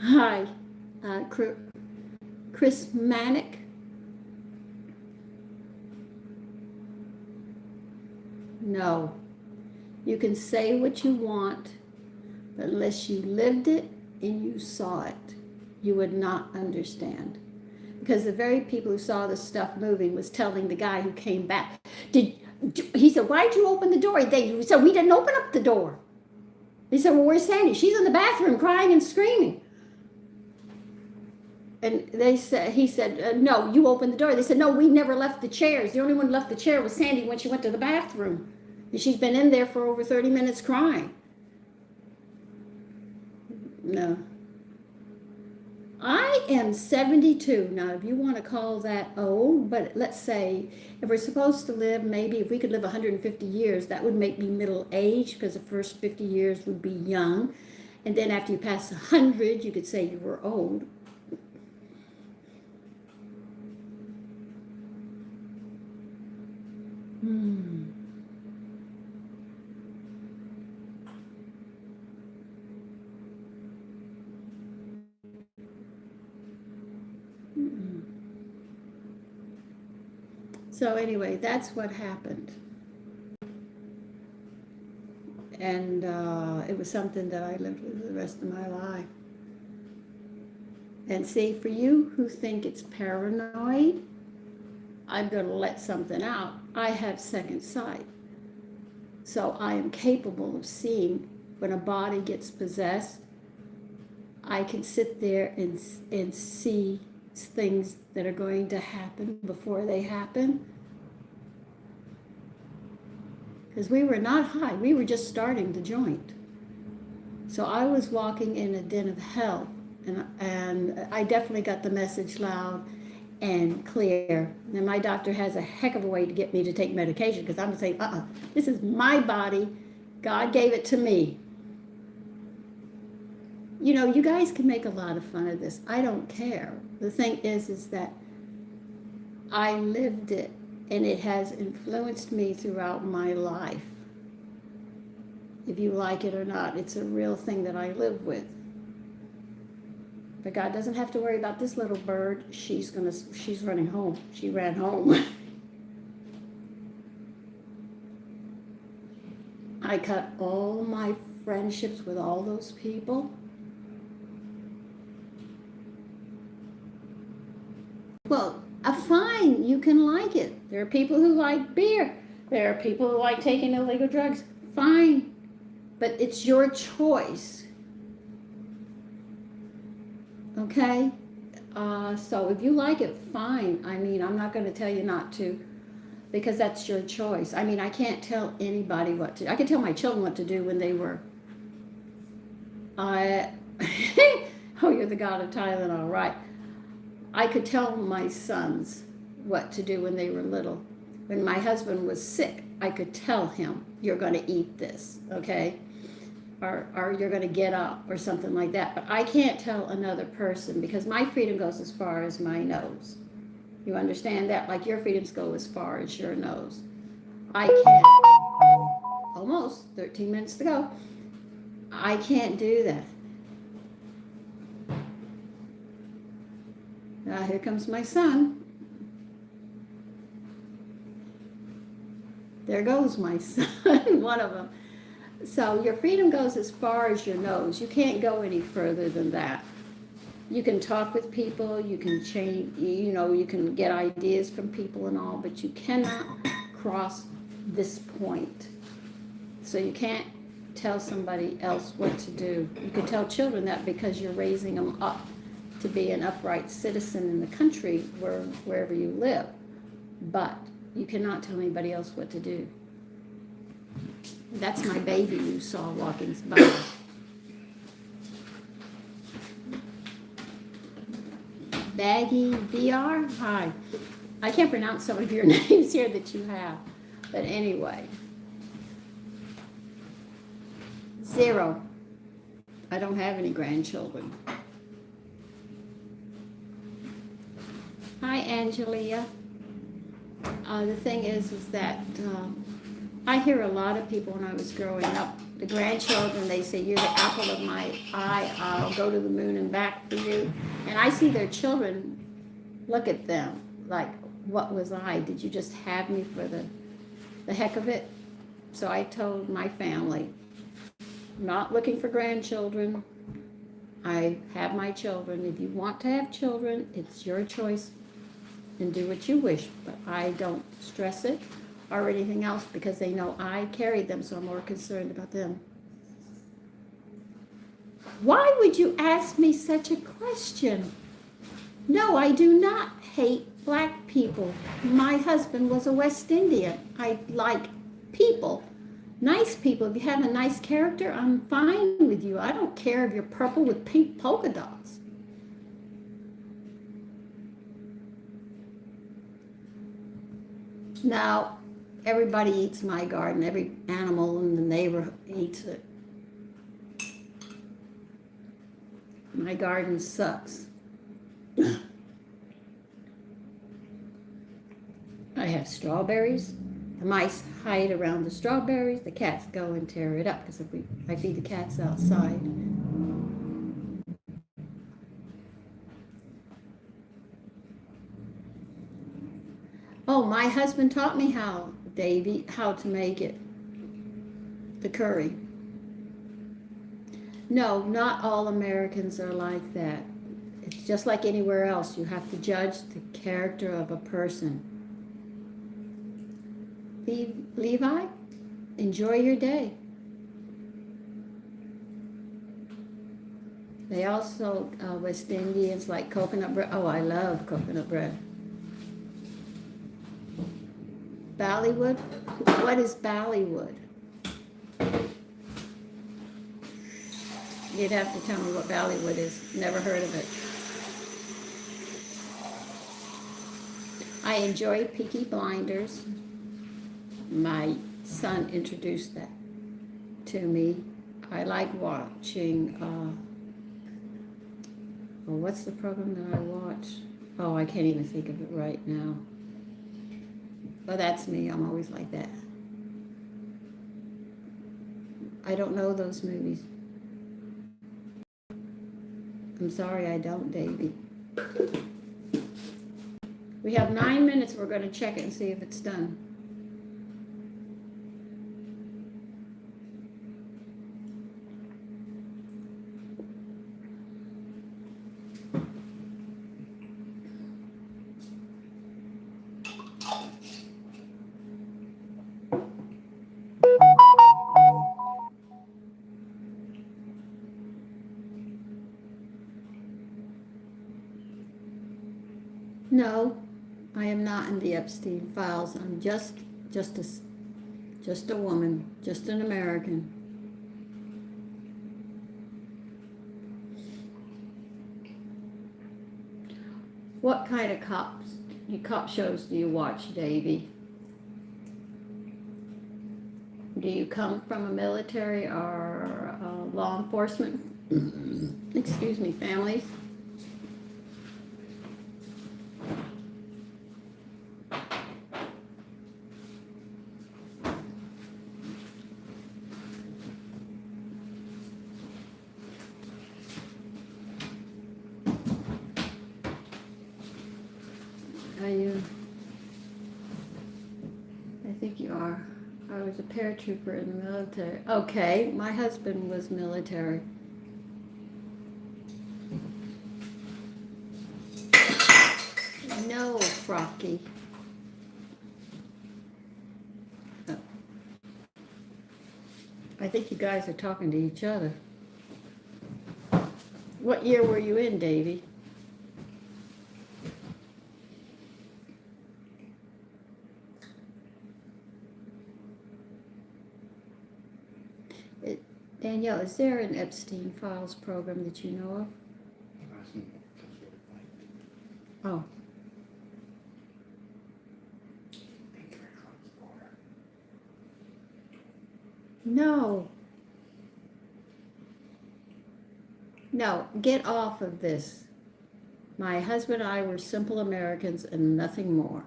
Hi, Chris Manick. No, you can say what you want, but unless you lived it and you saw it, you would not understand. Because the very people who saw the stuff moving was telling the guy who came back, he said, why'd you open the door? They said, we didn't open up the door. He said, well, where's Sandy? She's in the bathroom crying and screaming. And he said, no, you opened the door. They said, no, we never left the chairs. The only one who left the chair was Sandy when she went to the bathroom. And she's been in there for over 30 minutes crying. No. I am 72. Now, if you want to call that old, but let's say if we're supposed to live, maybe if we could live 150 years, that would make me middle age, because the first 50 years would be young. And then after you pass 100, you could say you were old. So anyway, that's what happened. And it was something that I lived with the rest of my life. And see, for you who think it's paranoid, I'm going to let something out. I have second sight. So I am capable of seeing when a body gets possessed. I can sit there and see things that are going to happen before they happen. Because we were not high. We were just starting the joint. So I was walking in a den of hell. And I definitely got the message loud and clear. And my doctor has a heck of a way to get me to take medication, because I'm saying, this is my body. God gave it to me. You know, you guys can make a lot of fun of this. I don't care. The thing is that I lived it, and it has influenced me throughout my life. If you like it or not, it's a real thing that I live with. But God doesn't have to worry about this little bird. She's running home. She ran home. I cut all my friendships with all those people. Well, fine, you can like it. There are people who like beer. There are people who like taking illegal drugs. Fine, but it's your choice. Okay? So if you like it, fine. I mean, I'm not going to tell you not to, because that's your choice. I mean, I can't tell anybody what to do. I can tell my children what to do when they were... oh, you're the god of Thailand, all right. I could tell my sons what to do when they were little. When my husband was sick, I could tell him, you're going to eat this, okay? Or you're going to get up or something like that. But I can't tell another person, because my freedom goes as far as my nose. You understand that? Like your freedoms go as far as your nose. I can't. Almost 13 minutes to go. I can't do that. Now here comes my son. There goes my son, one of them. So your freedom goes as far as your nose. You can't go any further than that. You can talk with people, you can change, you know, you can get ideas from people and all, but you cannot cross this point. So you can't tell somebody else what to do. You can tell children that, because you're raising them up to be an upright citizen in the country wherever you live. But you cannot tell anybody else what to do. That's my baby you saw walking by. Baggy VR? Hi. I can't pronounce some of your names here that you have. But anyway. 0. I don't have any grandchildren. Hi, Angelia. The thing is that I hear a lot of people when I was growing up, the grandchildren, they say, you're the apple of my eye, I'll go to the moon and back for you. And I see their children look at them like, what was I? Did you just have me for the heck of it? So I told my family, I'm not looking for grandchildren. I have my children. If you want to have children, it's your choice, and do what you wish. But I don't stress it or anything else, because they know I carried them, so I'm more concerned about them. Why would you ask me such a question? No, I do not hate black people. My husband was a West Indian. I like people, nice people. If you have a nice character, I'm fine with you. I don't care if you're purple with pink polka dots. Now, everybody eats my garden. Every animal in the neighborhood eats it. My garden sucks. I have strawberries. The mice hide around the strawberries. The cats go and tear it up, because I feed the cats outside. Oh, my husband taught me how, Davy, how to make it, the curry. No, not all Americans are like that. It's just like anywhere else. You have to judge the character of a person. Levi, enjoy your day. They also, West Indians like coconut bread. Oh, I love coconut bread. Ballywood? What is Ballywood? You'd have to tell me what Ballywood is. Never heard of it. I enjoy Peaky Blinders. My son introduced that to me. I like watching, what's the program that I watch? Oh, I can't even think of it right now. But that's me. I'm always like that. I don't know those movies. I'm sorry, I don't, Davy. We have 9 minutes. We're going to check it and see if it's done. No, I am not in the Epstein files. I'm just a woman, just an American. What kind of cop shows do you watch, Davy? Do you come from a military or law enforcement? Excuse me, families? I think you are. I was a paratrooper in the military. Okay, my husband was military. No, Frocky. Oh. I think you guys are talking to each other. What year were you in, Davy? Danielle, is there an Epstein Files program that you know of? Oh. No. No, get off of this. My husband and I were simple Americans and nothing more.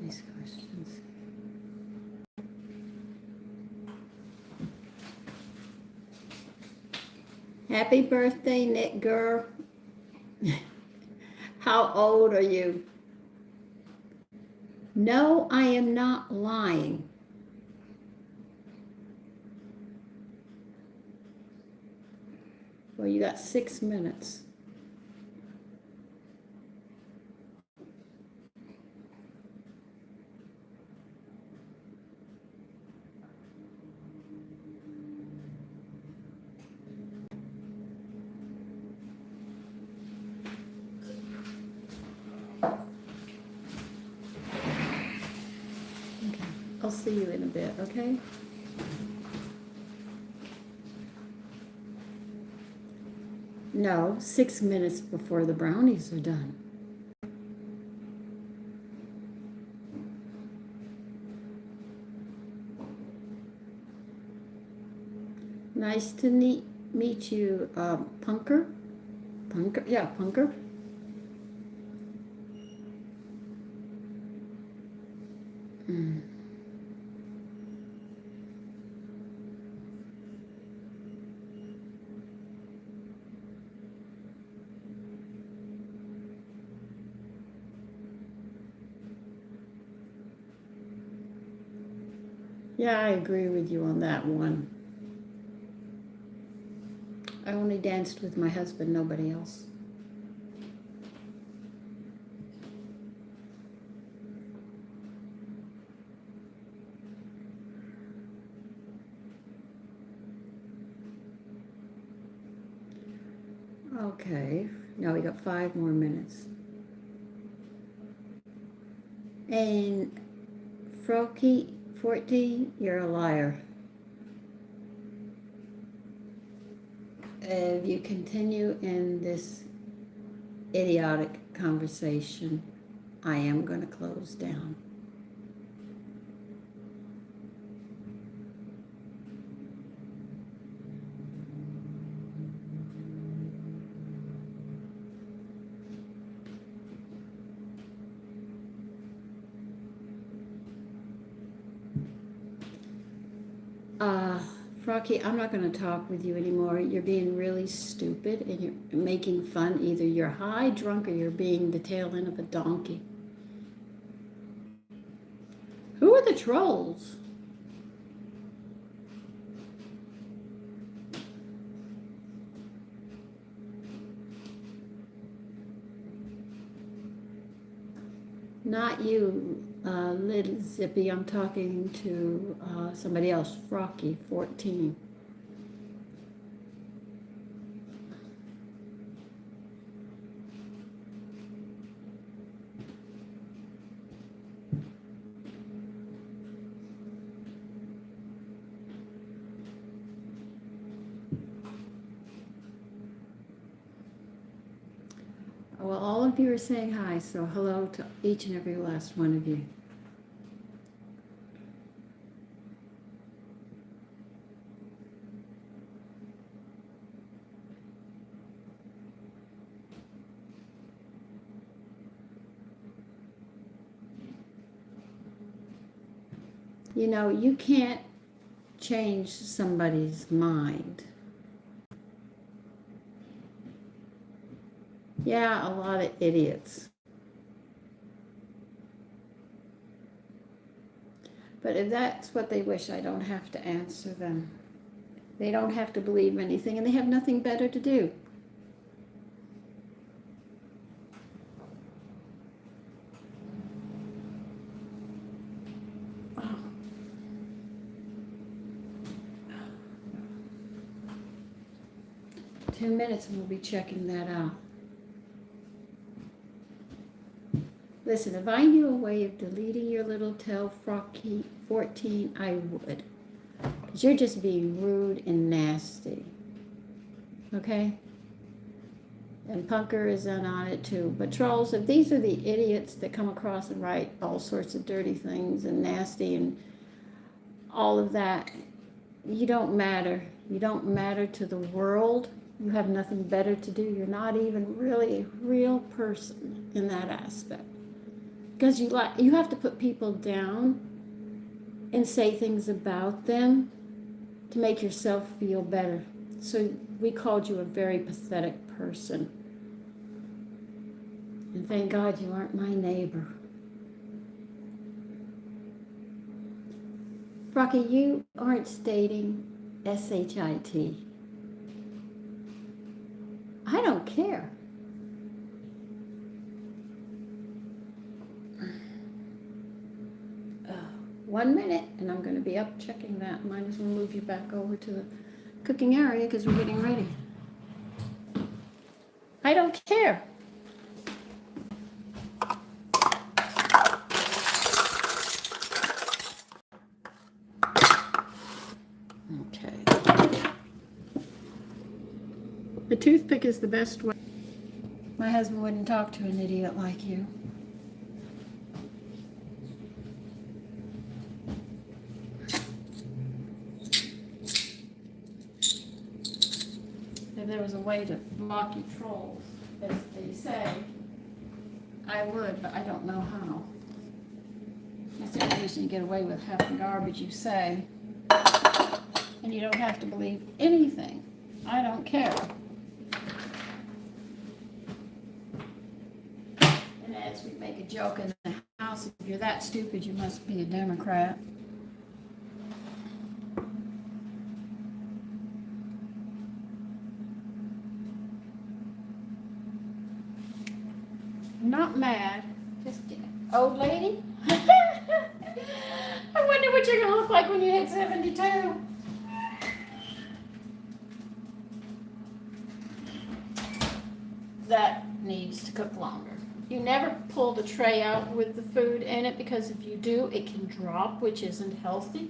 These questions. Happy birthday, Nick girl. How old are you? No, I am not lying. Well, you got 6 minutes. I'll see you in a bit, okay? No, 6 minutes before the brownies are done. Nice to meet you, Punker. Punker, yeah, Punker. Yeah, I agree with you on that one. I only danced with my husband, nobody else. Okay, now we got 5 more minutes. And Froky 14, you're a liar. If you continue in this idiotic conversation, I am going to close down. Frocky, I'm not going to talk with you anymore. You're being really stupid and you're making fun. Either you're high, drunk, or you're being the tail end of a donkey. Who are the trolls? Not you, little Zippy. I'm talking to somebody else, Frocky 14. Well, all of you are saying hi, so hello to each and every last one of you. You know, you can't change somebody's mind. Yeah, a lot of idiots. But if that's what they wish, I don't have to answer them. They don't have to believe anything, and they have nothing better to do. Oh. 10 minutes and we'll be checking that out. Listen, if I knew a way of deleting your little tail, Frocky 14, I would. Because you're just being rude and nasty. Okay? And Punker is in on it too. But trolls, if these are the idiots that come across and write all sorts of dirty things and nasty and all of that, you don't matter. You don't matter to the world. You have nothing better to do. You're not even really a real person in that aspect. Because you have to put people down and say things about them to make yourself feel better. So we called you a very pathetic person. And thank God you aren't my neighbor. Rocky, you aren't stating SHIT. I don't care. 1 minute, and I'm going to be up checking that. Might as well move you back over to the cooking area because we're getting ready. I don't care. Okay. The toothpick is the best way. My husband wouldn't talk to an idiot like you. If there was a way to block you trolls, as they say, I would, but I don't know how. That's the only reason you get away with half the garbage you say. And you don't have to believe anything. I don't care. And as we make a joke in the house, if you're that stupid, you must be a Democrat. not mad. Just old lady. I wonder what you're gonna look like when you hit 72. That needs to cook longer. You never pull the tray out with the food in it, because if you do, it can drop, which isn't healthy.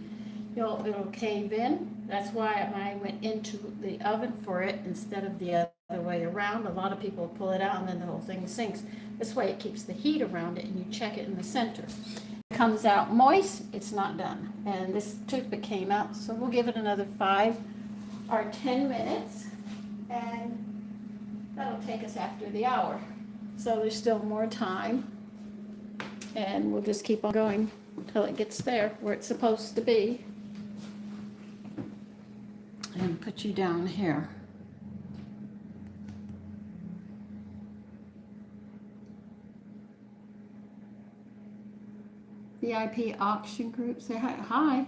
It'll cave in. That's why I went into the oven for it instead of the other way around. A lot of people pull it out and then the whole thing sinks. This way it keeps the heat around it, and you check it in the center. It comes out moist, it's not done. And this toothpick came out, so we'll give it another 5 or 10 minutes, and that'll take us after the hour. So there's still more time, and we'll just keep on going until it gets there where it's supposed to be. And put you down here. VIP auction group, say hi. Hi.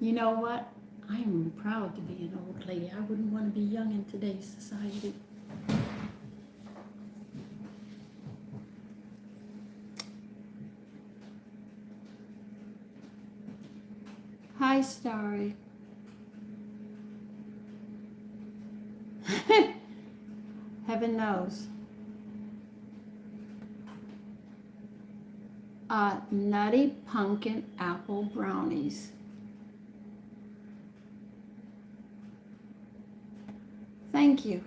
You know what? I am proud to be an old lady. I wouldn't want to be young in today's society. Hi, Starry. Heaven knows. Nutty pumpkin apple brownies. Thank you.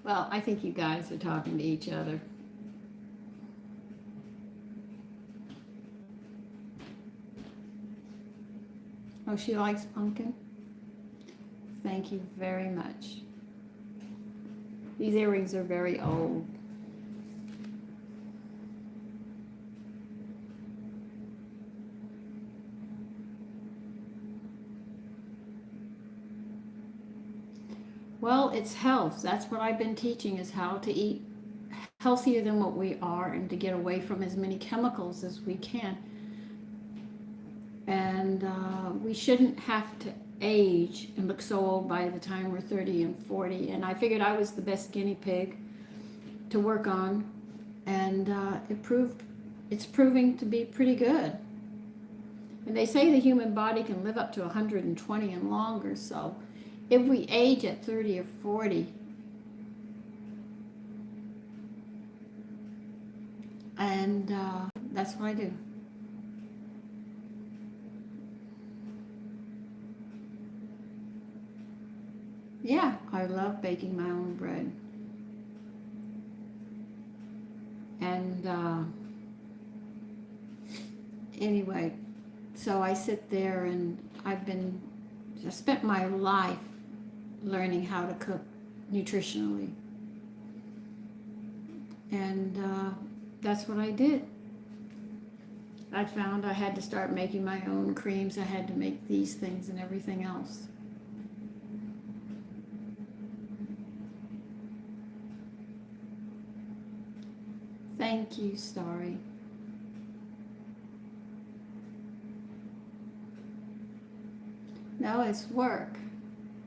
Well, I think you guys are talking to each other. Oh, she likes pumpkin? Thank you very much. These earrings are very old. Well, it's health. That's what I've been teaching, is how to eat healthier than what we are and to get away from as many chemicals as we can. And we shouldn't have to age and look so old by the time we're 30 and 40. And I figured I was the best guinea pig to work on, and it's proving to be pretty good. And they say the human body can live up to 120 and longer. So if we age at 30 or 40, and that's what I do. Yeah, I love baking my own bread. And anyway, so I sit there, and I spent my life learning how to cook nutritionally. And that's what I did. I found I had to start making my own creams. I had to make these things and everything else. Thank you, Starry. No, it's work.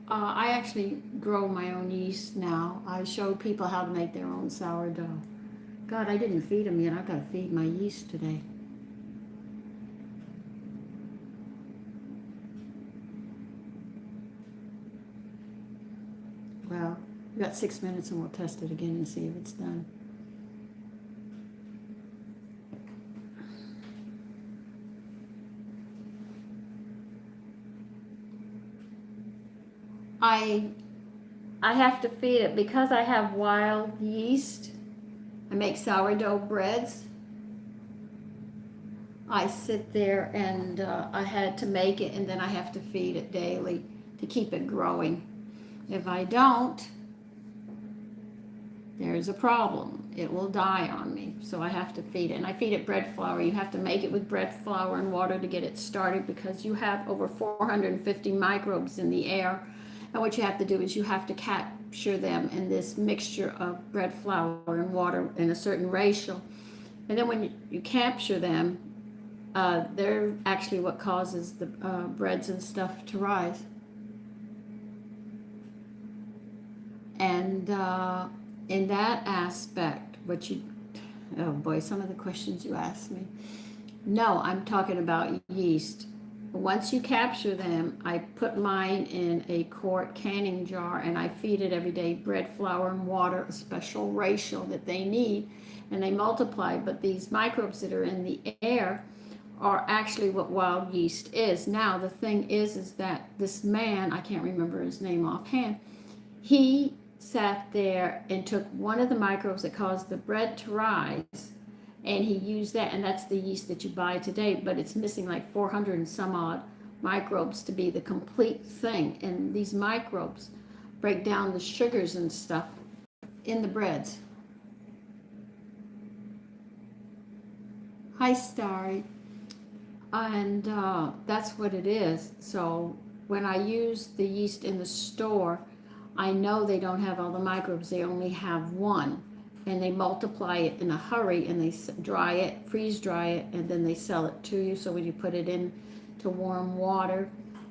I actually grow my own yeast now. I showed people how to make their own sourdough. God, I didn't feed them yet. I've got to feed my yeast today. Well, we've got 6 minutes, and we'll test it again and see if it's done. I have to feed it because I have wild yeast. I make sourdough breads. I sit there and I had to make it, and then I have to feed it daily to keep it growing. If I don't, there's a problem. It will die on me. So I have to feed it. And I feed it bread flour. You have to make it with bread flour and water to get it started, because you have over 450 microbes in the air. And what you have to do is you have to capture them in this mixture of bread flour and water in a certain ratio. And then when you capture them, they're actually what causes the breads and stuff to rise. And in that aspect, oh boy, some of the questions you asked me. No, I'm talking about yeast. Once you capture them, I put mine in a quart canning jar and I feed it every day bread, flour, and water, a special ratio that they need, and they multiply. But these microbes that are in the air are actually what wild yeast is. Now, the thing is that this man, I can't remember his name offhand, he sat there and took one of the microbes that caused the bread to rise, and he used that, and that's the yeast that you buy today, but it's missing like 400 and some odd microbes to be the complete thing. And these microbes break down the sugars and stuff in the breads. Hi, Starry. And that's what it is. So when I use the yeast in the store, I know they don't have all the microbes, they only have one. And they multiply it in a hurry, and they dry it, freeze dry it, and then they sell it to you. So when you put it in to warm water,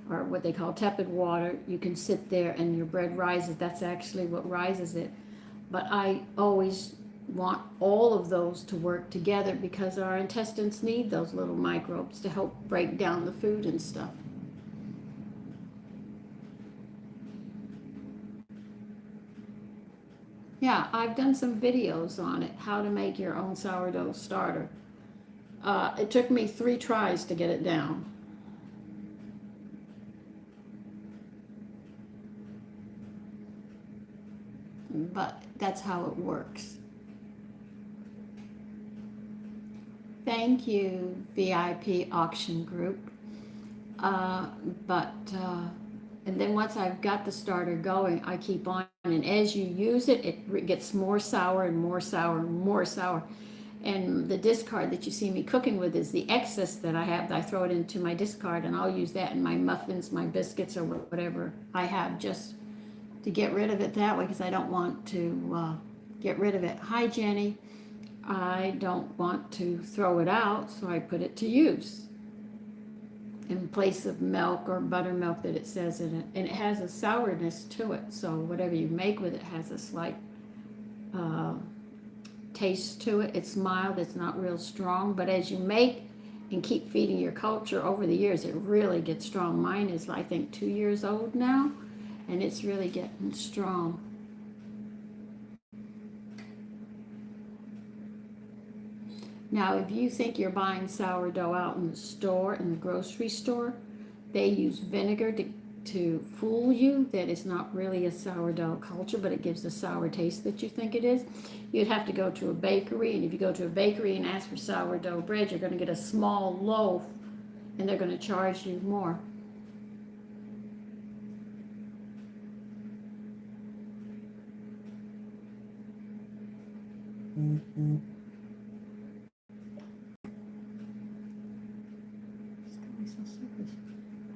or what they call tepid water, you can sit there and your bread rises. That's actually what rises it. But I always want all of those to work together because our intestines need those little microbes to help break down the food and stuff. Yeah, I've done some videos on it, how to make your own sourdough starter. It took me 3 tries to get it down. But that's how it works. Thank you, VIP auction group. And then once I've got the starter going, I keep on, and as you use it, it gets more sour and more sour and more sour. And the discard that you see me cooking with is the excess that I have. I throw it into my discard, and I'll use that in my muffins, my biscuits, or whatever I have, just to get rid of it that way, because I don't want to get rid of it. Hi, Jenny. I don't want to throw it out, so I put it to use in place of milk or buttermilk that it says in it. And it has a sourness to it, so whatever you make with it has a slight taste to it. It's mild, it's not real strong, but as you make and keep feeding your culture over the years, it really gets strong. Mine is, I think, 2 years old now, and it's really getting strong. Now, if you think you're buying sourdough out in the store, in the grocery store, they use vinegar to fool you that it's not really a sourdough culture, but it gives the sour taste that you think it is. You'd have to go to a bakery, and if you go to a bakery and ask for sourdough bread, you're going to get a small loaf, and they're going to charge you more. Mm-hmm.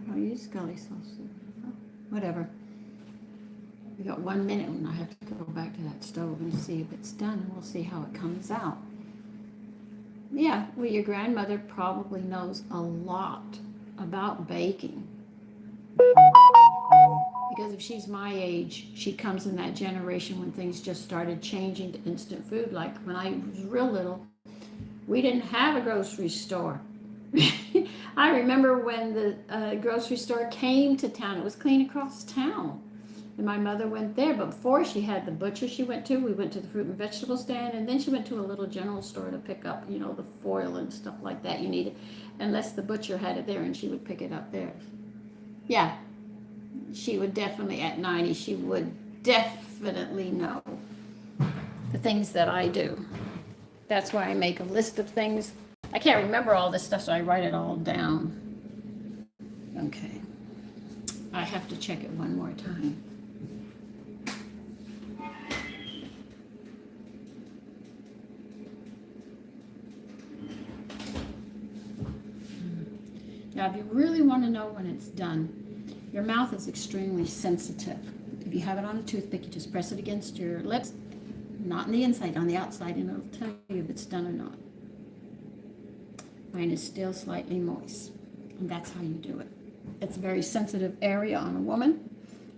I don't use Scully sauce. Oh, whatever. We got 1 minute, and I have to go back to that stove and see if it's done, and we'll see how it comes out. Yeah, well, your grandmother probably knows a lot about baking. Because if she's my age, she comes in that generation when things just started changing to instant food. Like when I was real little, we didn't have a grocery store. I remember when the grocery store came to town. It was clean across town. And my mother went there. But before she had the butcher she went to, we went to the fruit and vegetable stand. And then she went to a little general store to pick up, the foil and stuff like that you needed. Unless the butcher had it there, and she would pick it up there. Yeah, she would definitely, at 90, she would definitely know the things that I do. That's why I make a list of things. I can't remember all this stuff, so I write it all down. Okay. I have to check it one more time. Now, if you really want to know when it's done, Your mouth is extremely sensitive. If you have it on a toothpick, you just press it against your lips, not on the inside, on the outside, and it'll tell you if it's done or not. Mine is still slightly moist, and that's how you do it. It's a very sensitive area on a woman.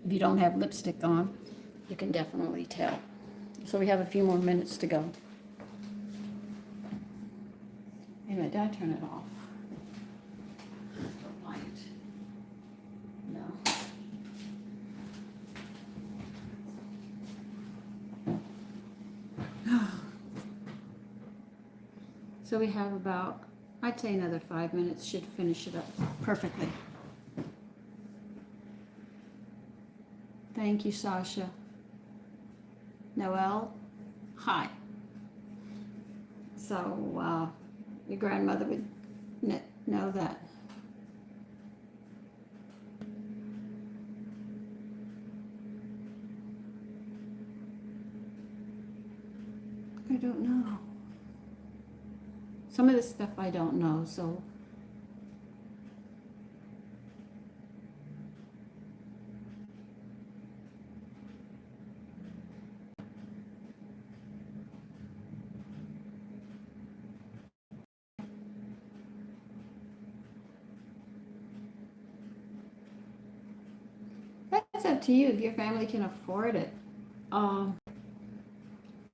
If you don't have lipstick on, you can definitely tell. So we have a few more minutes to go. Wait a minute, did I turn it off? The light. No. So we have about, I'd say another 5 minutes should finish it up perfectly. Thank you, Sasha. Noelle, hi. So, your grandmother would know that. I don't know. Some of this stuff I don't know, so. That's up to you if your family can afford it.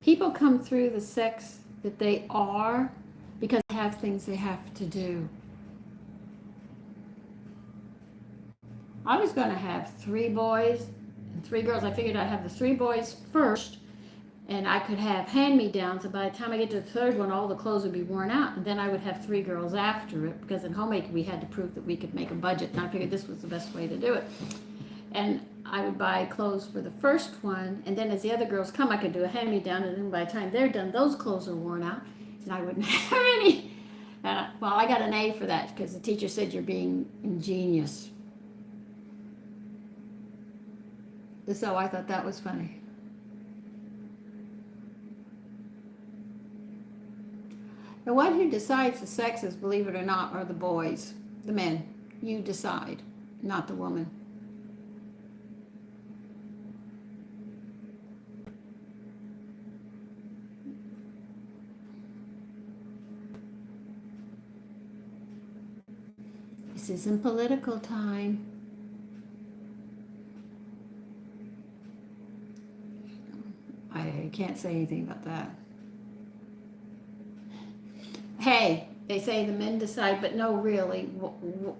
People come through the sex that they are because they have things they have to do. I was going to have 3 boys and 3 girls. I figured I'd have the 3 boys first, and I could have hand-me-downs, and by the time I get to the 3rd one, all the clothes would be worn out, and then I would have 3 girls after it, because in homemaking we had to prove that we could make a budget, and I figured this was the best way to do it. And I would buy clothes for the first one, and then as the other girls come, I could do a hand-me-down, and then by the time they're done, those clothes are worn out, and I wouldn't have any. Well, I got an A for that, because the teacher said you're being ingenious. So I thought that was funny. The one who decides the sexes, believe it or not, are the boys, the men. You decide, not the woman. This isn't political time. I can't say anything about that. Hey, they say the men decide, but no, really,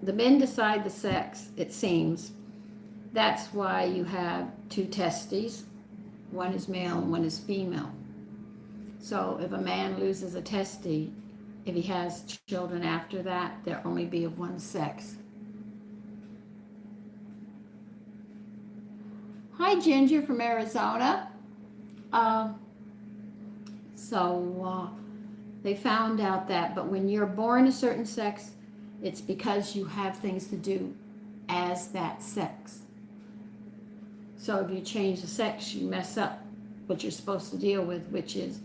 the men decide the sex, it seems. That's why you have 2 testes. One is male and one is female. So if a man loses a testy, if he has children after that, they'll only be of one sex. Hi, Ginger from Arizona. They found out that, but when you're born a certain sex, it's because you have things to do as that sex. So if you change the sex, you mess up what you're supposed to deal with, which is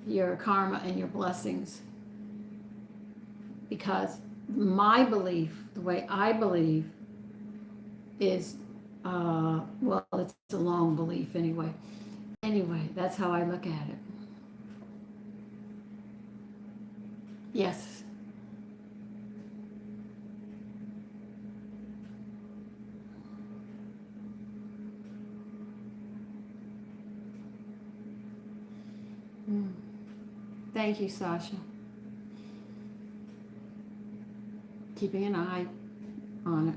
your karma and your blessings. Because my belief, the way I believe, is, well, it's a long belief anyway. Anyway, that's how I look at it. Yes. Thank you, Sasha. Keeping an eye on it.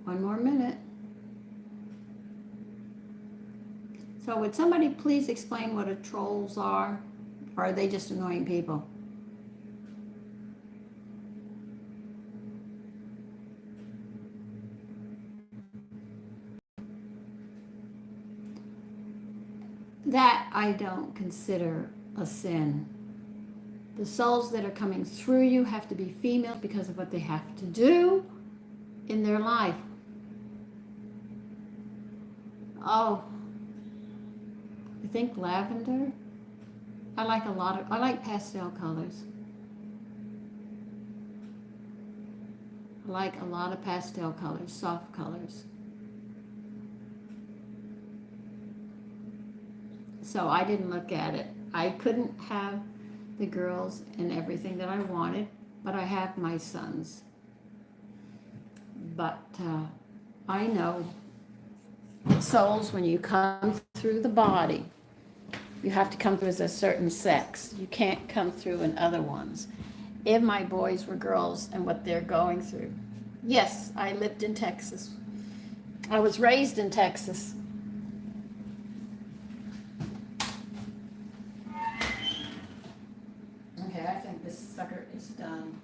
1 more minute. So would somebody please explain what a trolls are? Or are they just annoying people? That I don't consider a sin. The souls that are coming through you have to be female because of what they have to do in their life. Oh, I think lavender. I like pastel colors. I like a lot of pastel colors, soft colors. So I didn't look at it. I couldn't have the girls and everything that I wanted, but I have my sons. But I know souls, when you come through the body, you have to come through as a certain sex. You can't come through in other ones. If my boys were girls and what they're going through. Yes, I lived in Texas. I was raised in Texas. Okay, I think this sucker is done.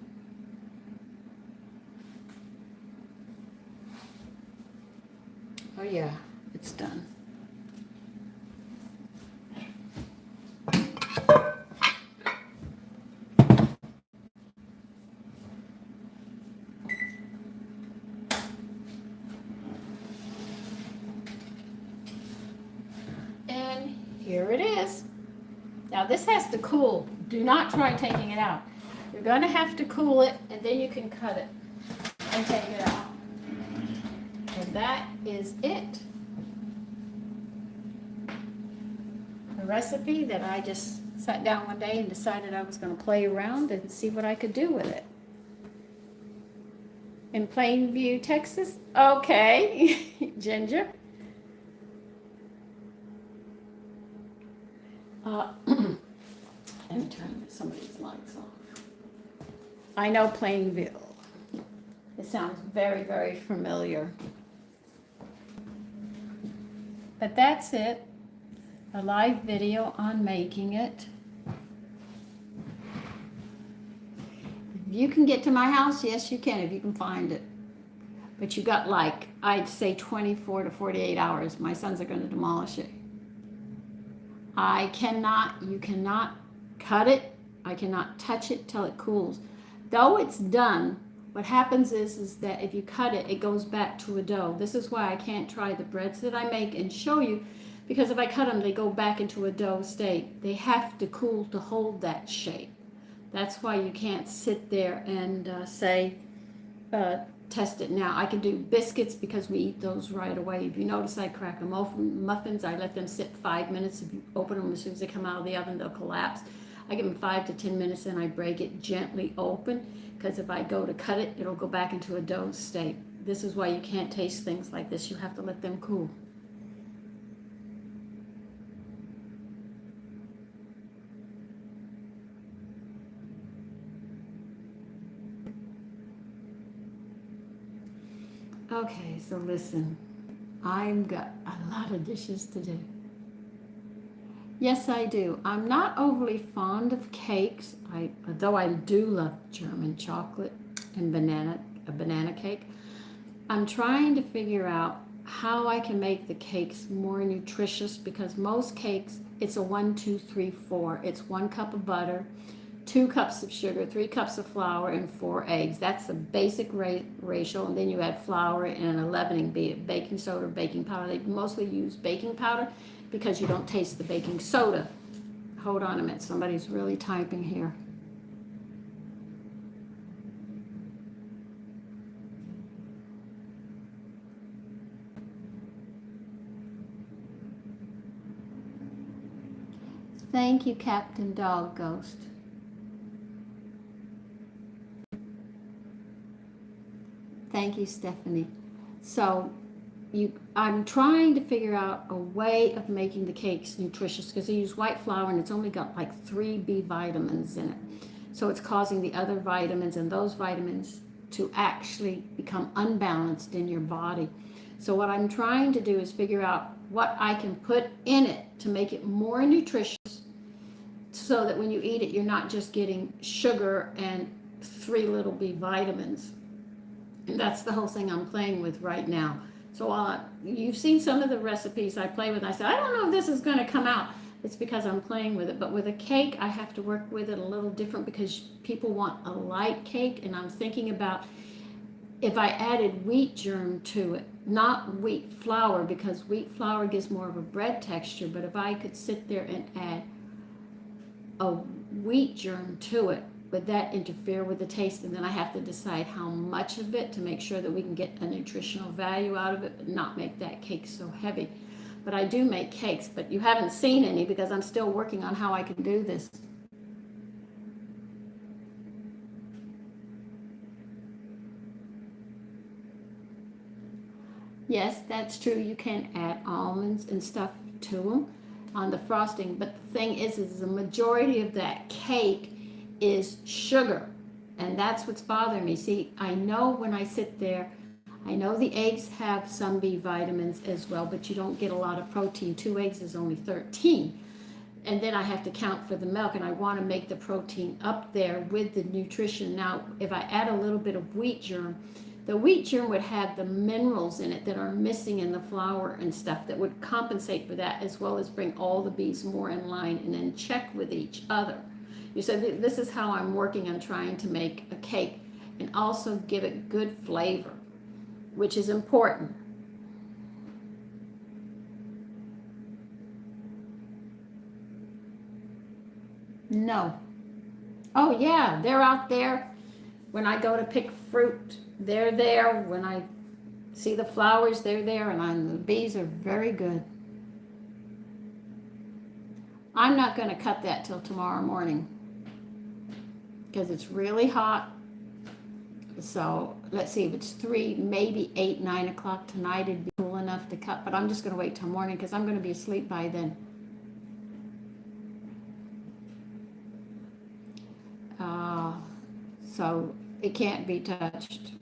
Oh yeah, it's done. And here it is. Now this has to cool. Do not try taking it out. You're going to have to cool it, and then you can cut it and take it out. And that is it. A recipe that I just sat down one day and decided I was going to play around and see what I could do with it. In Plainview, Texas? Okay, Ginger. Let me turn some of these lights off. I know Plainville. It sounds very, very familiar. But that's it. A live video on making it. If you can get to my house, yes you can, if you can find it. But you got, like, I'd say 24 to 48 hours. My sons are going to demolish it. You cannot cut it. I cannot touch it till it cools. Though it's done, what happens is that if you cut it, it goes back to a dough. This is why I can't try the breads that I make and show you, because if I cut them, they go back into a dough state. They have to cool to hold that shape. That's why you can't sit there and test it now. I can do biscuits because we eat those right away. If you notice, I crack them open. Muffins, I let them sit 5 minutes. If you open them, as soon as they come out of the oven, they'll collapse. I give them 5 to 10 minutes and I break it gently open, because if I go to cut it, it'll go back into a dough state. This is why you can't taste things like this. You have to let them cool. Okay, so listen, I've got a lot of dishes to do. Yes, I do. I'm not overly fond of cakes, though I do love German chocolate and a banana cake. I'm trying to figure out how I can make the cakes more nutritious, because most cakes, it's a 1, 2, 3, 4. It's 1 cup of butter, 2 cups of sugar, 3 cups of flour, and 4 eggs. That's the basic ratio. And then you add flour and a leavening, be it baking soda or baking powder. They mostly use baking powder because you don't taste the baking soda. Hold on a minute. Somebody's really typing here. Thank you, Captain Dog Ghost. Thank you, Stephanie. So I'm trying to figure out a way of making the cakes nutritious, because I use white flour and it's only got like 3 B vitamins in it. So it's causing the other vitamins and those vitamins to actually become unbalanced in your body. So what I'm trying to do is figure out what I can put in it to make it more nutritious, so that when you eat it, you're not just getting sugar and 3 little B vitamins. And that's the whole thing I'm playing with right now. So you've seen some of the recipes I play with. I said, I don't know if this is going to come out. It's because I'm playing with it. But with a cake, I have to work with it a little different, because people want a light cake. And I'm thinking about if I added wheat germ to it, not wheat flour, because wheat flour gives more of a bread texture. But if I could sit there and add a wheat germ to it, would that interfere with the taste? And then I have to decide how much of it to make sure that we can get a nutritional value out of it, but not make that cake so heavy. But I do make cakes, but you haven't seen any because I'm still working on how I can do this. Yes, that's true. You can add almonds and stuff to them on the frosting. But the thing is the majority of that cake is sugar. And that's what's bothering me. See, I know when I sit there, I know the eggs have some B vitamins as well, but you don't get a lot of protein. 2 eggs is only 13. And then I have to count for the milk, and I want to make the protein up there with the nutrition. Now, if I add a little bit of wheat germ, the wheat germ would have the minerals in it that are missing in the flour and stuff that would compensate for that, as well as bring all the bees more in line and then check with each other. You said this is how I'm working on trying to make a cake and also give it good flavor, which is important. No. Oh yeah, they're out there. When I go to pick fruit, they're there. When I see the flowers, they're there, and the bees are very good. I'm not going to cut that till tomorrow morning because it's really hot. So let's see, if it's 3, maybe 8, 9 o'clock tonight, it'd be cool enough to cut. But I'm just going to wait till morning because I'm going to be asleep by then. So it can't be touched.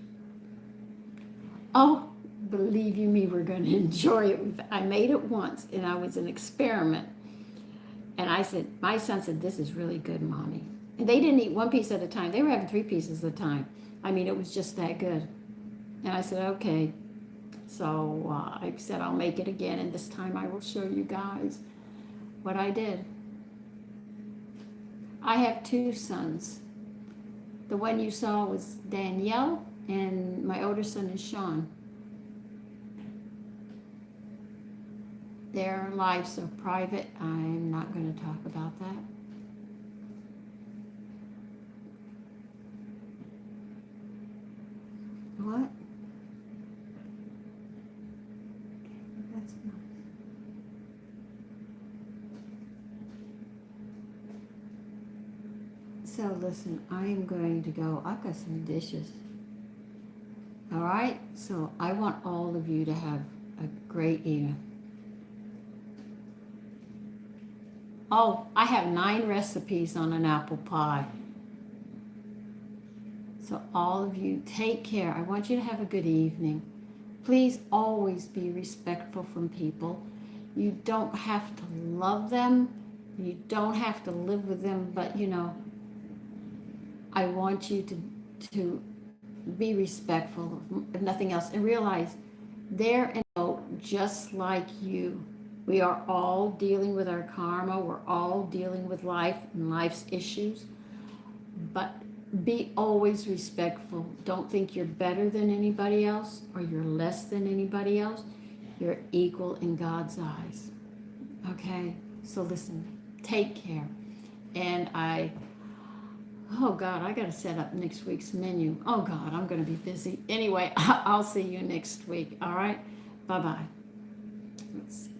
Oh, believe you me, we're going to enjoy it. I made it once, and I was an experiment. And I said, my son said, this is really good, Mommy. And they didn't eat 1 piece at a time. They were having 3 pieces at a time. I mean, it was just that good. And I said, okay. So I said, I'll make it again, and this time I will show you guys what I did. I have 2 sons. The one you saw was Danielle, and my older son is Sean. Their lives are private. I'm not going to talk about that. What? That's nice. So listen, I'm going to go. I've got some dishes. All right? So I want all of you to have a great evening. Oh, I have 9 recipes on an apple pie. So all of you, take care. I want you to have a good evening. Please always be respectful from people. You don't have to love them. You don't have to live with them, but you know, I want you to be respectful, if nothing else, and realize they're in a boat just like you. We are all dealing with our karma. We're all dealing with life and life's issues. But be always respectful. Don't think you're better than anybody else or you're less than anybody else. You're equal in God's eyes. Okay? So listen, take care. And oh God, I got to set up next week's menu. Oh God, I'm going to be busy. Anyway, I'll see you next week. All right? Bye-bye. Let's see.